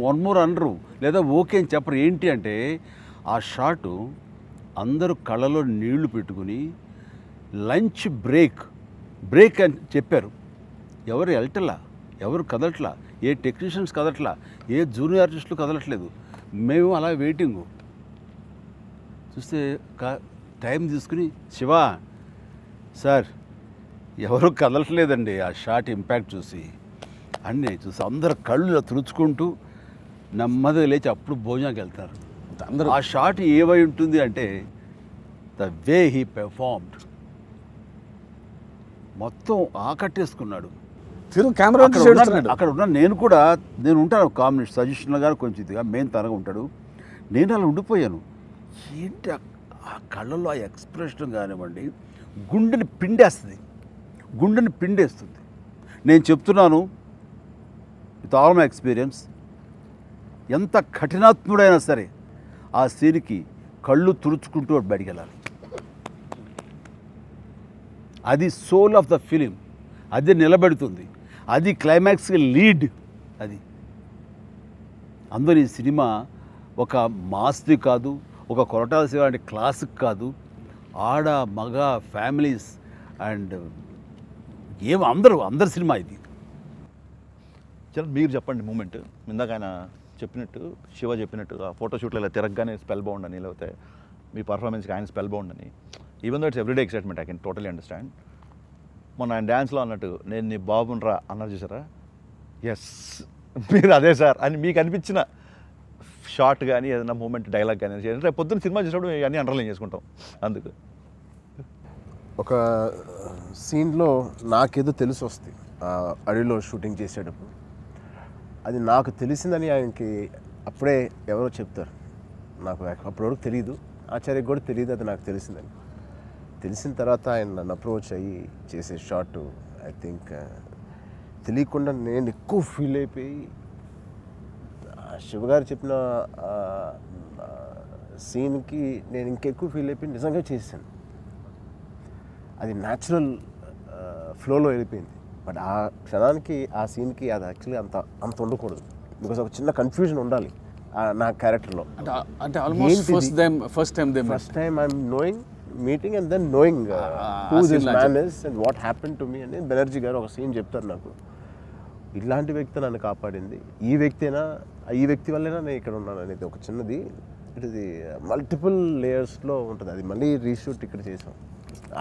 1 more అనరు లేదా ఓకే అని చెప్పరు. ఏంటి అంటే ఆ షాటు అందరూ కళ్ళలో నీళ్లు పెట్టుకుని లంచ్ బ్రేక్ అని చెప్పారు. ఎవరు వెళ్ళటలా, ఎవరు కదలట్లా, ఏ టెక్నీషియన్స్ కదలట్లా, ఏ జూనియర్ ఆర్టిస్టులు కదలట్లేదు. మేము అలా వెయిటింగు చూస్తే టైం తీసుకుని శివా సార్ ఎవరు కదలట్లేదండి. ఆ షాట్ ఇంపాక్ట్ చూసి అన్నీ చూసి అందరు కళ్ళు తుడుచుకుంటూ నెమ్మదిగా లేచి అప్పుడు భోజనానికి వెళ్తారు అందరూ. ఆ షాట్ ఏమై ఉంటుంది అంటే ద వే హీ పెర్ఫార్మ్డ్, మొత్తం ఆకట్టేసుకున్నాడు. కెమెరా అక్కడ ఉన్న నేను ఉంటాను కాంబినేషన్ సజెషన్లో కానీ కొంచెం ఇదిగా మెయిన్ తనగా ఉంటాడు. నేను అలా ఉండిపోయాను. ఏంటి ఆ కళ్ళల్లో ఆ ఎక్స్ప్రెషన్ కానివ్వండి, గుండెని పిండేస్తుంది. నేను చెప్తున్నాను విత్ ఆల్ మై ఎక్స్పీరియన్స్, ఎంత కఠినాత్ముడైనా సరే ఆ సీన్కి కళ్ళు తుడుచుకుంటూ బయటికి వెళ్ళాలి. అది సోల్ ఆఫ్ ద ఫిలిం, అది నిలబెడుతుంది, అది క్లైమాక్స్కి లీడ్. అది అందరూ ఈ సినిమా ఒక మాస్ది కాదు, ఒక కొరటాల శివ లాంటి క్లాసిక్ కాదు. ఆడ మగ ఫ్యామిలీస్ అండ్ అందరి సినిమా ఇది. చరణ్ మీరు చెప్పండి మూమెంట్. ఇందాక ఆయన చెప్పినట్టు, శివ చెప్పినట్టు ఆ ఫోటోషూట్లో ఇలా తిరగగానే స్పెల్ బౌండ్ అని, లేకపోతే మీ పర్ఫార్మెన్స్కి ఆయన స్పెల్ బౌండ్ అని. Even though it's everyday excitement, I can totally understand. మొన్న ఆయన డ్యాన్స్లో అన్నట్టు నేను నీ బాబునరా అన్నారు చూసారా, ఎస్ మీరు అదే సార్ అని మీకు అనిపించిన షార్ట్ కానీ ఏదైనా మూమెంట్ డైలాగ్ కానీ రేపు పొద్దున్న సినిమా చేసినప్పుడు అన్నీ అండర్లైన్ చేసుకుంటాం. అందుకు ఒక సీన్లో నాకేదో తెలిసి వస్తుంది అడవిలో షూటింగ్ చేసేటప్పుడు. అది నాకు తెలిసిందని ఆయనకి అప్పుడే ఎవరో చెప్తారు. నాకు అప్పటివరకు తెలియదు, ఆచార్యకి కూడా తెలియదు అది నాకు తెలిసిందని. తెలిసిన తర్వాత ఆయన నన్ను అప్రోచ్ అయ్యి చేసే షాట్ ఐ థింక్ తెలియకుండా నేను ఎక్కువ ఫీల్ అయిపోయి శివగారు చెప్పిన సీన్కి నేను ఇంకెక్కువ ఫీల్ అయిపోయి నిజంగా చేశాను. అది న్యాచురల్ ఫ్లోలో వెళ్ళిపోయింది. బట్ ఆ క్షణానికి ఆ సీన్కి అది యాక్చువల్లీ అంత ఉండకూడదు. బికాస్ ఒక చిన్న కన్ఫ్యూజన్ ఉండాలి నా క్యారెక్టర్లో. అంటే almost first time I'm knowing meeting and then knowing who this man is and what happen to me అని బెనర్జీ గారు ఒక సీన్ చెప్తారు నాకు. ఇలాంటి వ్యక్తి నన్ను కాపాడింది, ఈ వ్యక్తి వల్లైనా నేను ఇక్కడ ఉన్నాను అనేది ఒక చిన్నది. ఇది మల్టిపుల్ లేయర్స్లో ఉంటుంది. అది మళ్ళీ రీషూట్ ఇక్కడ చేసాం.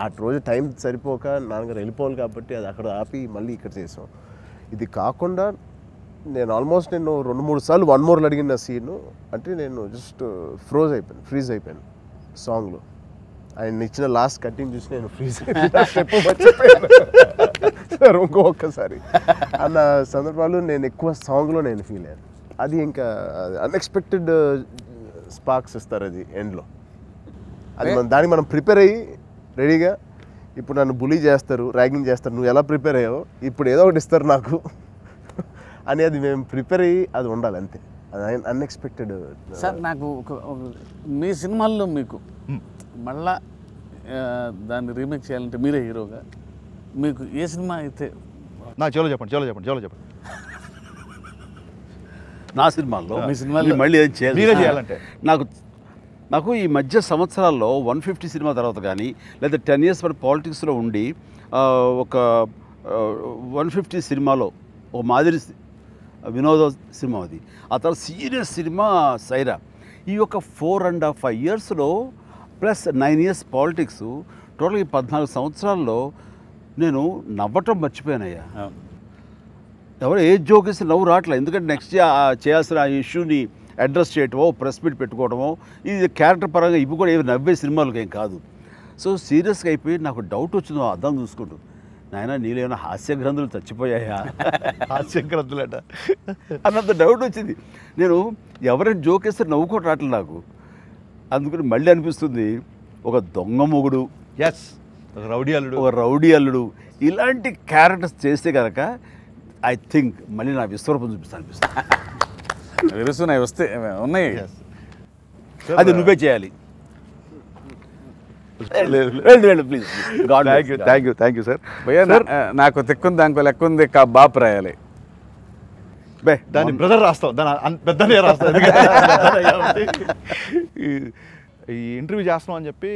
ఆ రోజు టైం సరిపోక నాన్నగారు వెళ్ళిపోవాలి కాబట్టి అది అక్కడ ఆపి మళ్ళీ ఇక్కడ చేసాం. ఇది కాకుండా నేను ఆల్మోస్ట్ 2-3 సార్లు వన్ మోర్లు అడిగిన సీను అంటే నేను జస్ట్ ఫ్రీజ్ అయిపోయాను సాంగ్లో. ఆయన ఇచ్చిన లాస్ట్ కట్టింగ్ చూసి నేను ఫ్రీజ్ అయిపోయాను సార్ ఒక్కసారి అన్న సందర్భాలు నేను ఎక్కువ సాంగ్లో నేను ఫీల్ అయ్యాను. అది ఇంకా అన్ఎక్స్పెక్టెడ్ స్పార్క్స్ ఇస్తారు అది ఎండ్లో. అది దానికి మనం ప్రిపేర్ అయ్యి రెడీగా ఇప్పుడు నన్ను బులీ చేస్తారు, ర్యాగింగ్ చేస్తారు, నువ్వు ఎలా ప్రిపేర్ అయ్యావు ఇప్పుడు ఏదో ఒకటి ఇస్తారు నాకు అని అది మేము ప్రిపేర్ అయ్యి అది ఉండాలి అంతే. అది అన్ఎక్స్పెక్టెడ్. సార్ నాకు మీ సినిమాల్లో మీకు మళ్ళా దాన్ని రీమేక్ చేయాలంటే మీరే హీరోగా మీకు ఏ సినిమా అయితే నా చెవులో చెప్పండి. నా సినిమాల్లో మీ సినిమాల్లో మళ్ళీ ఏం చేయాలి మీరే చేయాలంటే నాకు ఈ మధ్య సంవత్సరాల్లో 150 సినిమా తర్వాత కానీ లేదా 10 years మన పాలిటిక్స్లో ఉండి ఒక 150 సినిమాలో ఒక మాదిరి వినోద సినిమా అది. ఆ తర్వాత సీరియస్ సినిమా సైరా. ఈ యొక్క 4.5 yearsలో ప్లస్ 9 years పాలిటిక్స్, టోటల్ ఈ 14 సంవత్సరాల్లో నేను నవ్వటం మర్చిపోయానయ్యా. ఎవరు ఏ జోక్ వేసి నవ్వు రావట్లేదు. ఎందుకంటే నెక్స్ట్ చేయాల్సిన ఆ ఇష్యూని అడ్రస్ చేయటమో, ప్రెస్ మీట్ పెట్టుకోవడమో, ఇది క్యారెక్టర్ పరంగా ఇవి కూడా ఏమి నవ్వే సినిమాలకు ఏం కాదు. సో సీరియస్గా అయిపోయి నాకు డౌట్ వచ్చింది అర్థం చూసుకుంటూ, నాయన నీళ్ళు ఏమైనా హాస్య గ్రంథులు చచ్చిపోయాయా, హాస్య గ్రంథులట అన్నంత డౌట్ వచ్చింది. నేను ఎవరైనా జోక్ వేస్తే నవ్వుకోవటం రావట్లేదు నాకు. అందుకని మళ్ళీ అనిపిస్తుంది ఒక దొంగ మొగుడు, ఎస్ ఒక రౌడీ అల్లుడు ఇలాంటి క్యారెక్టర్స్ చేస్తే కనుక ఐ థింక్ మళ్ళీ నా విశ్వరూపం చూపిస్తాను అనిపిస్తుంది. విరుస్తున్నాయి వస్తే ఉన్నాయి. అది నువ్వే చేయాలి. ప్లీజ్. Thank you sir. నాకు తిక్కుంది దానికో లెక్క ఉంది బాప్ రాయాలి. దాన్ని బ్రదర్ రాస్తాం, దాని పెద్దనే రాస్తాం. ఈ ఇంటర్వ్యూ చేస్తున్నాం అని చెప్పి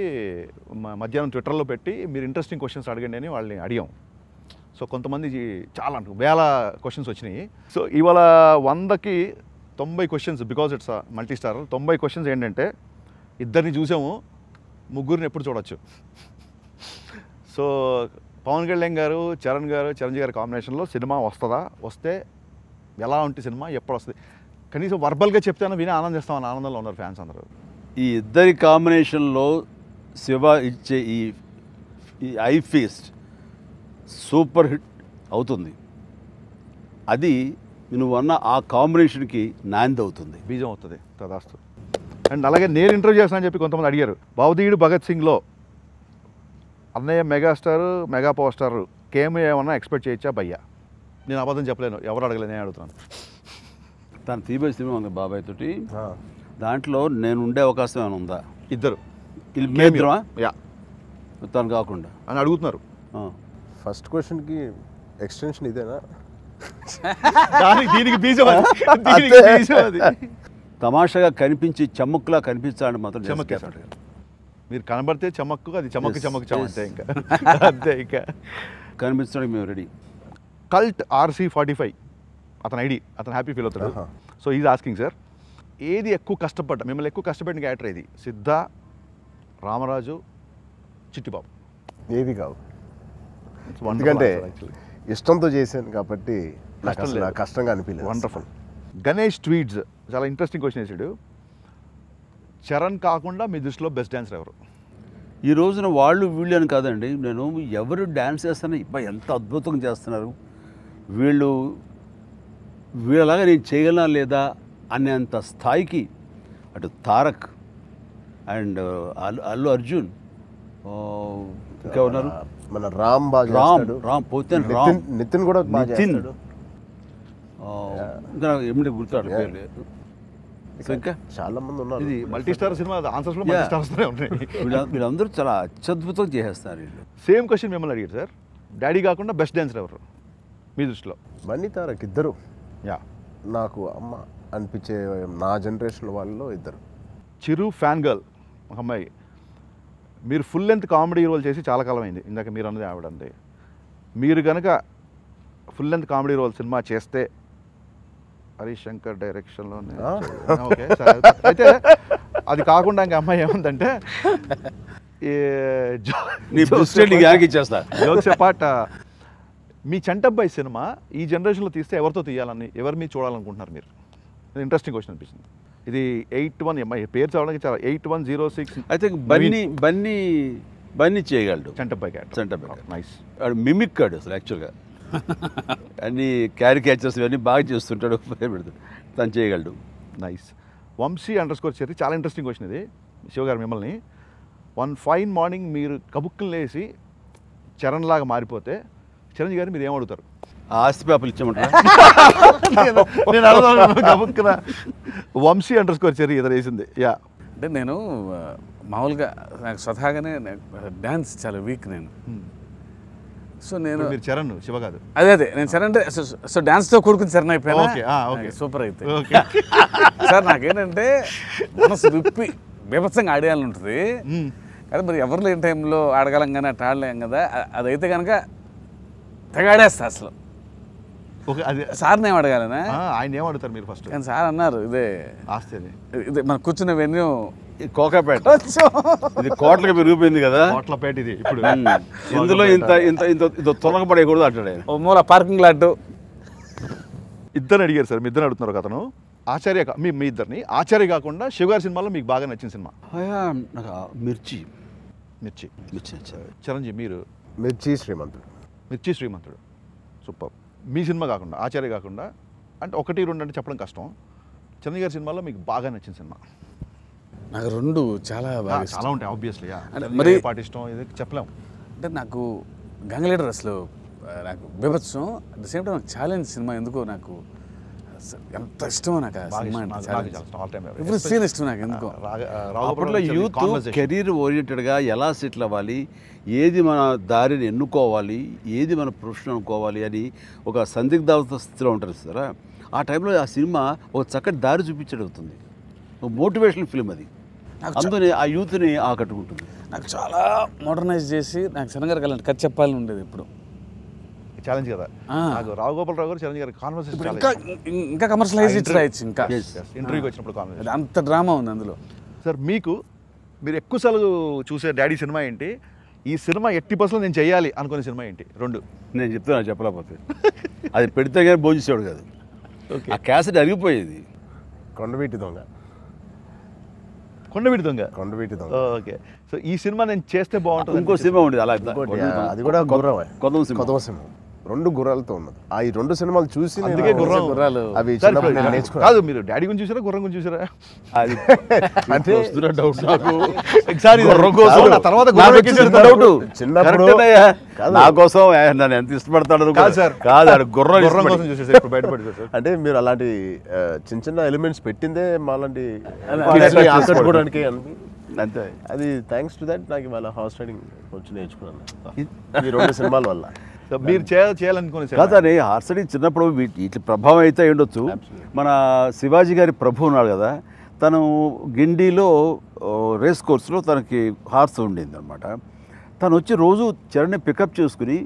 మధ్యాహ్నం ట్విట్టర్లో పెట్టి మీరు ఇంట్రెస్టింగ్ క్వశ్చన్స్ అడగండి అని వాళ్ళని అడిగాం. సో కొంతమంది చాలా వేల క్వశ్చన్స్ వచ్చినాయి. సో ఇవాళ 100కి 90 questions, because it's multi star. 90 questions ఏంటంటే ఇద్దరిని చూసాము, ముగ్గురిని ఎప్పుడు చూడొచ్చు. సో పవన్ కళ్యాణ్ గారు, చిరంజీవి గారి కాంబినేషన్లో సినిమా వస్తుందా, వస్తే ఎలా ఉంటుంది సినిమా, ఎప్పుడు వస్తుంది, కనీసం వర్బల్గా చెప్తాను విని ఆనందిస్తామని ఆనందంలో ఉన్నారు ఫ్యాన్స్ అందరూ. ఈ ఇద్దరి కాంబినేషన్లో శివ ఇచ్చే ఈ ఐ ఫీస్ట్ సూపర్ హిట్ అవుతుంది. అది నువ్వు అన్న ఆ కాంబినేషన్కి నాంది అవుతుంది, బీజం అవుతుంది తదాస్తు. అండ్ అలాగే నేను ఇంటర్వ్యూ చేస్తానని చెప్పి కొంతమంది అడిగారు. భవదీయుడు భగత్ సింగ్లో అన్నయ్య megastar, mega power star came ఏమన్నా ఎక్స్పెక్ట్ చేయొచ్చా భయ్యా? నేను అబద్ధం చెప్పలేను, ఎవరు అడగలేను, నేను అడుగుతాను. తన తీబై సినిమా ఉంది బాబాయ్ తోటి, ఆ, దాంట్లో నేను ఉండే అవకాశం ఏమైనా ఉందా? ఇద్దరు మేమిద్దరమా యా తను కాకుండా? అని అడుగుతున్నారు. ఫస్ట్ క్వశ్చన్కి ఎక్స్టెన్షన్ ఇదేనా? దీనికి బీజం అది. దీనికి బీజం అది. తమాషాగా కనిపించి చమ్ముక్కులా కనిపించాలని మాత్రం చమక్ జేసన్ గారు. మీరు కనబడితే చమక్కు, అది చమక్ Yes, చమక్ yes. అంతే ఇంకా అంతే ఇంకా. కనిపించడానికి మేము రెడీ. కల్ట్ RC45 అతని ఐడి, అతను హ్యాపీ ఫీల్ అవుతాడు. ఆహా. సో ఈజ్ ఆస్కింగ్ సార్, ఏది ఎక్కువ కష్టపడ్డా, మిమ్మల్ని ఎక్కువ కష్టపడిన క్యారెక్టర్ ఏది? సిద్ధ, రామరాజు, చిట్టిబాబు? ఏవి కావు, It's wonderful ఎందుకంటే answer actually. ఇష్టంతో చేశాను కాబట్టి నాకు కష్టం అసలు లేదు. నాకు కష్టంగా అనిపించలేదు. వండర్ఫుల్. గణేష్ ట్వీట్స్ చాలా ఇంట్రెస్టింగ్ క్వశ్చన్ వేసాడు. చరణ్ కాకుండా మీ దృష్టిలో బెస్ట్ డాన్సర్ ఎవరు? ఈ రోజున వాళ్ళు వీళ్ళు అని కాదండి, నేను ఎవరు డ్యాన్స్ చేస్తానో ఇప్పుడు ఎంత అద్భుతంగా చేస్తున్నారు వీళ్ళు, వీళ్ళలాగా నేను చేయగలనా లేదా అనేంత స్థాయికి అటు తారక్ అండ్ అల్లు అర్జున్, ఇంకా ఉన్నారు మన రామ్ బాగా రామ్ చేస్తాడు. రామ్ పోతే రామ్, నితిన్ కూడా బాగా నితిన్, చేస్తాడు. ఇంకా ఏమిటి గుర్తాడు పేర్లు. సో ఇంకా చాలా మంది ఉన్నారు. ఇది మల్టీ స్టార్ సినిమా, ఆన్సర్స్లో మల్టీ స్టార్స్తోనే ఉన్నాయి. వీళ్ళందరూ చాలా అత్యద్భుతంగా చేసేస్తారు వీళ్ళు. సేమ్ క్వశ్చన్ మిమ్మల్ని అడిగారు సార్, డాడీ కాకుండా బెస్ట్ డాన్సర్ ఎవరు మీ దృష్టిలో? బన్నీ తారక్ ఇద్దరు యా. నాకు అమ్మ అనిపించే నా జనరేషన్ వాళ్ళలో ఇద్దరు. చిరు ఫ్యాన్ గర్ల్ ఒక అమ్మాయి, మీరు ఫుల్ లెంత్ కామెడీ రోల్ చేసి చాలా కాలం అయింది, ఇందాక మీరు అన్నది ఆవిడ అంది. మీరు కనుక ఫుల్ లెంత్ కామెడీ రోల్ సినిమా చేస్తే హరీష్ శంకర్ డైరెక్షన్లోనే, ఓకే సరే. అయితే అది కాకుండా ఇంకా అమ్మాయి ఏముందంటే, నీ ప్రెసిడెంట్ గ్యాగ్ ఇచ్చేస్తా. జోక్స్ అపార్ట్, మీ చంటబ్బాయి సినిమా ఈ జనరేషన్లో తీస్తే ఎవరితో తీయాలని, ఎవరి మీద చూడాలనుకుంటున్నారు మీరు? ఇంట్రెస్టింగ్ క్వశ్చన్ అనిపిస్తుంది. ఇది 81 అమ్మాయి పేరు చదవడానికి చాలా 8106. ఐ థింక్ బన్నీ చేయగలడు. చంటబ్బాయి క్యారెక్టర్. చంటబ్బాయి నైస్. వాడు మిమిక్ కాడు అసలు యాక్చువల్గా, అన్ని క్యారికేచర్స్ ఇవన్నీ బాగా చేస్తుంటాడు, పెడతాడు, తను చేయగలడు. నైస్. వంశీ_చెర్రీ చాలా ఇంట్రెస్టింగ్ క్వశ్చన్ ఇది. శివగారు మిమ్మల్ని, వన్ ఫైన్ మార్నింగ్ మీరు కబుక్కులు లేసి చరణ్ లాగా మారిపోతే చిరంజీవి గారు మీరు ఏమడుగుతారు? ఆస్తి పేపర్లు ఇచ్చామంటారా? నేను అడుగుతాను కబుక్కున. వంశీ_చెర్రీ ఎదురు వేసింది. యా. అంటే నేను మామూలుగా నాకు స్వతహాగానే డ్యాన్స్ చాలా వీక్ నేను. సో నేను మీరు చరణ్, శివ కాదు. అదే నేను సరే అంటే సో డాన్స్తో కూడుకుని సరే అయిపోయినా. Okay, okay. సూపర్ అయితే ఓకే. సార్ నాకేంటంటే మనసు విప్పి బీభత్సంగా ఆడేయాలని ఉంటుంది. కానీ మరి ఎవరు లేని టైంలో ఆడగలం కానీ అట్లా ఆడలేం కదా. అదైతే కనుక తెగ ఆడేస్తా అసలు. ఓకే, అది సార్ని ఏం అడగాలనా? ఆయన ఏమడుగుతారు మీరు ఫస్ట్? కానీ సార్ అన్నారు ఇదే ఆస్తి అది ఇదే మన కూర్చున్న వెన్యూ కోకాపేట ఇది కోట్లకి పెరిగిపోయింది కదా, కోట్లపేట ఇది ఇప్పుడు. ఇందులో ఇంత ఇంత ఇంత ఇంత తొలగపడేయకూడదు అంటాడు ఆయన. ఓ మూల పార్కింగ్ లాట్. ఇద్దరు అడిగారు సార్, మీ ఇద్దరు అడుగుతున్నారు ఒక అతను. ఆచార్య మీ ఇద్దరిని, ఆచార్య కాకుండా శివగారి సినిమాలో మీకు బాగా నచ్చిన సినిమా? నాకు మిర్చి మిర్చి. నచ్చింది. చిరంజీవి మీరు? మిర్చి శ్రీమంతుడు. మిర్చి శ్రీమంతుడు. సూపర్. మీ సినిమా కాకుండా, ఆచార్య కాకుండా, అంటే 1, 2 అంటే చెప్పడం కష్టం, చిరంజీవి గారి సినిమాలో మీకు బాగా నచ్చిన సినిమా? నాకు రెండు చాలా బాగా ఇష్టం. చాలా ఉంటాయి ఆబ్వియస్లీ. మరి పాట ఇష్టం ఇది చెప్పలేము. అంటే నాకు గంగలీడర్ అసలు నాకు బీభత్సం. అట్ ద సేమ్ టైం నాకు ఛాలెంజ్ సినిమా ఎందుకో నాకు ఎంత ఇష్టమో నాకు ఆ సినిమా అంటే. ఇప్పుడు సీన్ ఇష్టం నాకు ఎందుకో. అప్పట్లో యూత్ కెరీర్ ఓరియంటెడ్గా ఎలా సెటిల్ అవ్వాలి, ఏది మన దారిని ఎన్నుకోవాలి, ఏది మన ప్రొఫెషన్ అనుకోవాలి అని ఒక సందిగ్ధావస్థ స్థితిలో ఉంటారు సార్. ఆ టైంలో ఆ సినిమా ఒక చక్కటి దారి చూపించడం అవుతుంది, ఒక మోటివేషనల్ ఫిల్మ్ అది. అందుకని ఆ యూత్ని ఆకట్టుకుంటుంది. నాకు చాలా మోడర్నైజ్ చేసి నాకు చిరంజీవి గారు కథ చెప్పాలని ఉండేది ఇప్పుడు. ఛాలెంజ్ కదా నాకు. రావు గోపాలరావు గారు చిరంజీవి గారి కాన్వర్సేషన్ ఇంకా కమర్షియలైజ్ రాయొచ్చు. ఇంకా ఇంటర్వ్యూకి వచ్చినప్పుడు కాన్వర్సేషన్ అంత డ్రామా ఉంది అందులో. సార్ మీరు ఎక్కువసార్లు చూసే డాడీ సినిమా ఏంటి? ఈ సినిమా 80% నేను చెయ్యాలి అనుకునే సినిమా ఏంటి? 2 నేను చెప్తాను, చెప్పలేకపోతే అది పెడితే కానీ భోజేసేవాడు కాదు. ఆ క్యాసెట్ అరిగిపోయేది. కొండవీటి దొంగ. కొండవీటి దొంగ. కొండవీటి దొంగ. ఓకే. సో ఈ సినిమా నేను చేస్తే బాగుంటుంది. ఇంకో సినిమా ఉండేది అలా, అది కూడా గుర్రం. కొత్త సినిమా. కొత్త సినిమా 2 గుర్రాలతో ఉన్నది. ఆ ఈ 2 సినిమాలు చూసి నేను అందుకే గుర్రాలు. అవి సార్ చిన్నప్పుడు నేను ఇప్పుడు నేర్చుకున్నాను. కాదు, మీరు డాడీ గురించి చూసారా గుర్రం గురించి చూసారా? అది అంటే డౌట్ నాకు ఒకసారి గుర్రం కోసం ఆ తర్వాత నాకు గుర్రం వచ్చిన ఎక్కించారు డౌట్. చిన్నప్పుడు కరెక్టేనయ్యా. కాదు. నా కోసం నన్ను ఎంత ఇష్టపడతాడు కాదు సార్. కాదు ఆడు గుర్రం గుర్రం ఇష్టపడి. కోసం చూసేసారు, ఇప్పుడు బయటపడి సార్. అంటే మీరు అలాంటి చిన్న చిన్న ఎలిమెంట్స్ పెట్టిందే మాలాంటి అట్లా ఆకట్టుకోవడానికి అంతే. అది థ్యాంక్స్ టు దట్ నాకు ఇవాళ హార్స్ రైడింగ్ కొంచెం నేర్చుకున్నాను ఈ 2 సినిమాల వల్ల. సో మీరు చేయాలనుకునే కాదు అని హార్స్ రైడింగ్ చిన్నప్పుడు వీటి ప్రభావం అయితే ఉండొచ్చు. మన శివాజీ గారి ప్రభు ఉన్నాడు కదా, తను గిండిలో రేస్ కోర్సులో తనకి హార్స్ ఉండింది అనమాట. తను వచ్చి రోజు చరణ్ని పికప్ చేసుకుని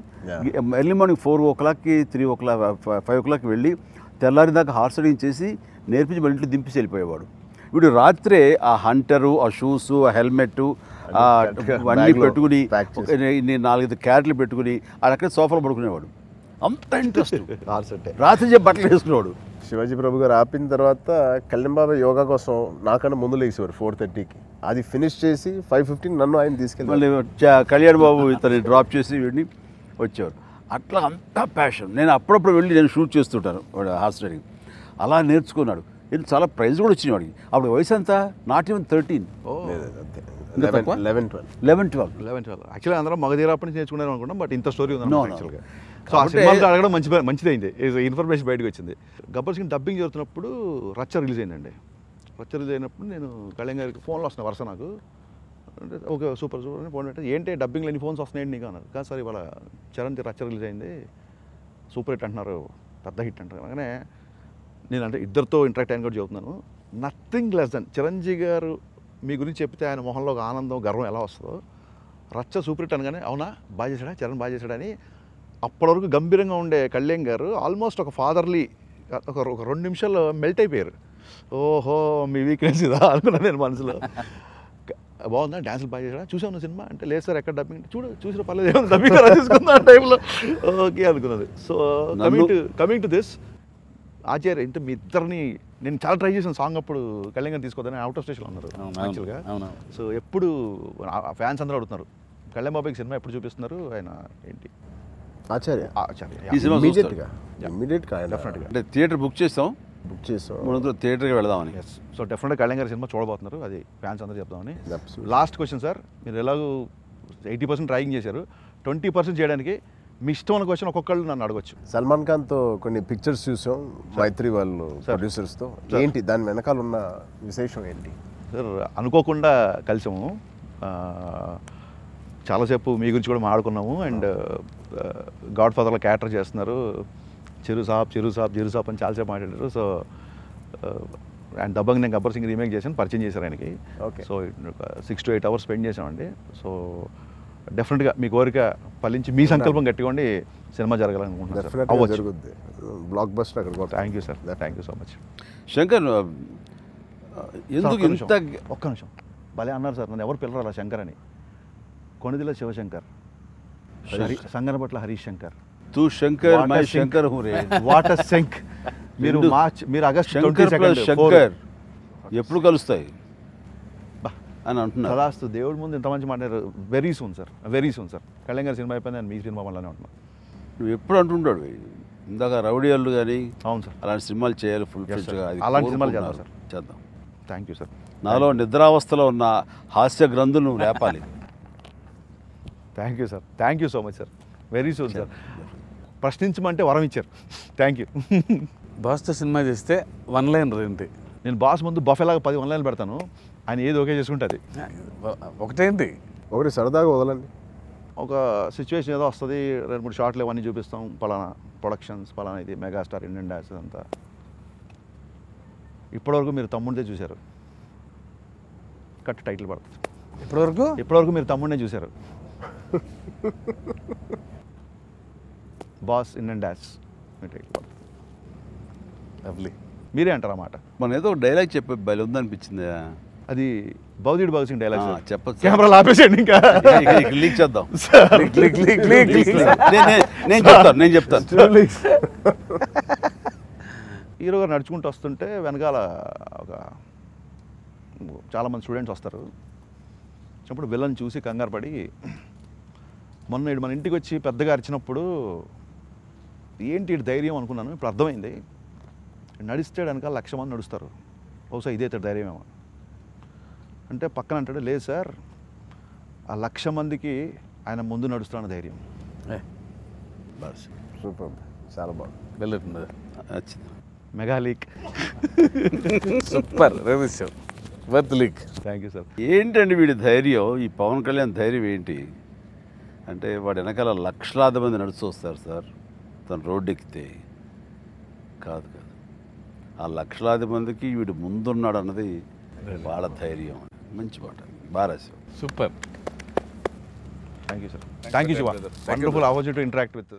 ఎర్లీ మార్నింగ్ 4 o'clockకి 3 o'clock 5 o'clockకి వెళ్ళి తెల్లారి దాకా హార్స్ రైడింగ్ చేసి నేర్పించి మన ఇంట్లో దింపేసి వెళ్ళిపోయేవాడు. వీడు రాత్రే ఆ హంటరు, ఆ షూస్, ఆ హెల్మెట్ అన్నీ పెట్టుకుని 4-5 క్యారెట్లు పెట్టుకుని అక్కడ సోఫాలో పడుకునేవాడు. అంత ఇంట్రెస్ట్. రాత్రి బట్టలు వేసుకునేవాడు. శివాజీ ప్రభు గారు ఆపిన తర్వాత కళ్యాణ్ బాబా యోగా కోసం నాకన్నా ముందు లేచేవారు 4:30కి. అది ఫినిష్ చేసి 5:15 నన్ను ఆయన తీసుకెళ్ళి మళ్ళీ కళ్యాణ్ బాబు ఇతన్ని డ్రాప్ చేసి వీడిని వచ్చేవారు. అట్లా అంత ప్యాషన్. నేను అప్పుడప్పుడు వెళ్ళి నేను షూట్ చేస్తుంటాను వాడు హార్స్ రైడింగ్. అలా నేర్చుకున్నాడు. ఇది చాలా ప్రైజ్ కూడా వచ్చినాయి వాడికి. అప్పుడు వయసు అంతా నాట్ ఈవెన్ 13, 11-12. యాక్చువల్లీ అందరం మగధీరాపటి నుంచి నేర్చుకున్నారు అనుకుంటాం, బట్ ఇంత స్టోరీ ఉంది No. యాక్చువల్గా. సో ఆ సినిమాతో అడగడం మంచిదైంది, ఇన్ఫర్మేషన్ బయటకు వచ్చింది. గబ్బర్ సింగ్ డబ్బింగ్ జరుగుతున్నప్పుడు రచ్చ రిలీజ్ అయిందండి. రచ్చ రిలీజ్ అయినప్పుడు నేను కళ్యాణ్ గారికి ఫోన్లో వస్తున్నాయి వరుస నాకు. అంటే ఓకే సూపర్ అని ఫోన్ పెట్టాను. ఏంటి డబ్బింగ్లో ఎన్ని ఫోన్స్ వస్తున్నాయండి నీకు అన్నారు. కాదు సార్ ఇవాళ చరణ్ రచ్చ రిలీజ్ అయింది, సూపర్ హిట్ అంటున్నారు, పెద్ద హిట్ అంటారు. అలానే నేను అంటే ఇద్దరితో ఇంటరాక్ట్ అయిన కూడా చెబుతున్నాను. నథింగ్ లెస్ దెన్ చిరంజీవి గారు మీ గురించి చెప్తే ఆయన మొహంలో ఒక ఆనందం గర్వం ఎలా వస్తుందో, రచ్చ సూపర్ హిట్ అనగానే అవునా బాగా చేశాడా చరణ్ బాగా చేశాడని అప్పటివరకు గంభీరంగా ఉండే కళ్యాణ్ గారు ఆల్మోస్ట్ ఒక ఫాదర్లీ ఒక 2 నిమిషాల్లో మెల్ట్ అయిపోయారు. ఓహో మీ వీక్నెస్ ఇదా అనుకున్నాను నేను మనసులో. బాగుందా డ్యాన్సులు బాగా చేశాడా చూసాను సినిమా అంటే లేదు సార్ ఎక్కడ డబ్బింగ్ చూసిన పర్లేదు ఏమన్నా డబ్బింగ్ తీసుకుందా ఆ టైంలో ఓకే అనుకున్నది. సో కమింగ్ టు దిస్ ఆచార్య అంటే మీ ఇద్దరిని నేను చాలా ట్రై చేశాను సాంగ్ అప్పుడు కళ్యాణ్ గారు తీసుకోవద్దని అవుట్ ఆఫ్ స్టేషన్లో ఉన్నారు యాక్చువల్గా. సో ఎప్పుడు ఫ్యాన్స్ అందరూ అడుగుతున్నారు కళ్యాణ్ బాబాయ్కి సినిమా ఎప్పుడు చూపిస్తున్నారు, ఆయన ఏంటి ఆచార్య ఈ సినిమా ఇమీడియట్గా డెఫినెట్గా అంటే థియేటర్ బుక్ చేస్తాం, బుక్ చేసాం, మనం థియేటర్కి వెళదామని. ఎస్. సో డెఫినెట్గా కళ్యాణ్ గారి సినిమా చూడబోతున్నారు, అది ఫ్యాన్స్ అందరూ చెప్దామని. లాస్ట్ క్వశ్చన్ సార్, మీరు ఎలాగో 80% ట్రైయింగ్ చేశారు, 20% చేయడానికి మీ ఇష్టం అన్న క్వశ్చన్ ఒక్కొక్కళ్ళు నన్ను అడగొచ్చు. సల్మాన్ ఖాన్తో కొన్ని పిక్చర్స్ చూసాం మైత్రి వాళ్ళు ప్రొడ్యూసర్స్తో. ఏంటి దాని వెనకాల ఉన్న విశేషం ఏంటి సార్? అనుకోకుండా కలిసాము, చాలాసేపు మీ గురించి కూడా మాట్లాడుకున్నాము. అండ్ గాడ్ ఫాదర్లో క్యారెక్టర్ చేస్తున్నారు, చిరు సాబ్ అని చాలాసేపు మాట్లాడారు. సో అండ్ దబ్బంగ్ నేను గబ్బర్ సింగ్ రీమేక్ చేశాను, పరిచయం చేశారు ఆయనకి. సో 6 to 8 hours స్పెండ్ చేసామండి. సో డెఫినెట్గా మీ కోరిక ఫలించి మీ సంకల్పం కట్టుకోండి, సినిమా జరగాలనుకుంటున్నాను. జరుగుద్ది, బ్లాక్ బస్టర్ అక్కడ. Thank you sir, thank you so much. Shankar ఎందుకు ఇంత ఒక్క నిమిషం భలే అన్నారు సార్, నన్ను ఎవరు పిల్లరా శంకర్ అని. కొణిదిల శివశంకర్, సంగనపట్ల హరీష్ శంకర్, తూ శంకర్ మై శంకర్ హూ రే వాట్ అ సింక్. మీరు ఆగస్ట్ శంకర్ ఎప్పుడు కలుస్తాయి అని అంటున్నారు. కలాస్తు దేవుడి ముందు ఇంత మంచి మాట్లాడారు. Very soon sir, very soon sir. Kalyan గారి సినిమా అయిపోయింది, నేను మీ సినిమా వల్లనే ఉంటున్నాను. నువ్వు ఎప్పుడు అంటుంటాడు ఇందాక రౌడీ వాళ్ళు కానీ. అవును సార్, అలాంటి సినిమాలు చేయాలి, ఫుల్ ఫ్లెడ్జ్గా అలాంటి సినిమాలు చేద్దాం సార్, చేద్దాం. Thank you sir. నాలో నిద్రావస్థలో ఉన్న హాస్య గ్రంథులు నువ్వు లేపాలి. Thank you sir, thank you so much sir, very soon sir. ప్రశ్నించమంటే వరం ఇచ్చారు, థ్యాంక్ యూ. బాస్తో సినిమా చేస్తే 1 లైన్ ఏంటి? నేను బాస్ ముందు బఫెలాగా 10 1 లైన్లు పెడతాను, ఆయన ఏది ఓకే చేసుకుంటుంది. ఒకటేంటి ఒకటి సరదాగా వదలండి. ఒక సిచ్యువేషన్ ఏదో వస్తుంది, 2-3 షార్ట్లు ఇవన్నీ చూపిస్తాం, పలానా ప్రొడక్షన్స్, పలానా ఇది మెగాస్టార్ ఇండియన్ డాన్స్ అంతా. ఇప్పటివరకు మీరు తమ్ముడిదే చూశారు, కట్ టైటిల్ పడుతుంది. ఇప్పటివరకు మీరు తమ్ముడినే చూశారు, బాస్ ఇండియన్ డాన్స్ టైటిల్ పడుతుంది. లవ్లీ, మీరే అంటారు అన్నమాట. మనం ఏదో డైలాగ్ చెప్పే బయలు ఉందనిపించింది. అది భగత్ సింగ్ డైలాగ్ చెప్పచ్చు. కెమెరాలు ఆపేసేయండి ఇంకా లీక్ చేద్దాం. నేను చెప్తాను. హీరో గారు నడుచుకుంటూ వస్తుంటే వెనకాల ఒక చాలామంది స్టూడెంట్స్ వస్తారు. అప్పుడు విలన్ చూసి కంగారు పడి, మొన్న మన ఇంటికి వచ్చి పెద్దగా అరిచినప్పుడు ఏంటి ఇటు ధైర్యం అనుకున్నాను. ఇప్పుడు అర్థమైంది. నడిస్తే వెనకాల 1,00,000 మంది నడుస్తారు, బహుశా ఇదే ఇతడు ధైర్యమేమో అంటే పక్కన అంటాడు, లేదు సార్ ఆ 1,00,000 మందికి ఆయన ముందు నడుస్తున్న ధైర్యం. బస్ సూపర్, చాలా బాగుంది. వెళ్ళుతుంది నచ్చింది. Mega leak. Super worth leak. Thank you sir. ఏంటండి వీడి ధైర్యం, ఈ పవన్ కళ్యాణ్ ధైర్యం ఏంటి అంటే వాడు వెనకాల లక్షలాది మంది నడుచు వస్తారు సార్ తను రోడ్డు ఎక్కితే. కాదు కాదు, ఆ లక్షలాది మందికి వీడు ముందున్నాడు అన్నది వాళ్ళ ధైర్యం. మంచి మాట, బాగా రాశావు. Super. Thank you sir. Thank you Shiva. Wonderful opportunity to interact with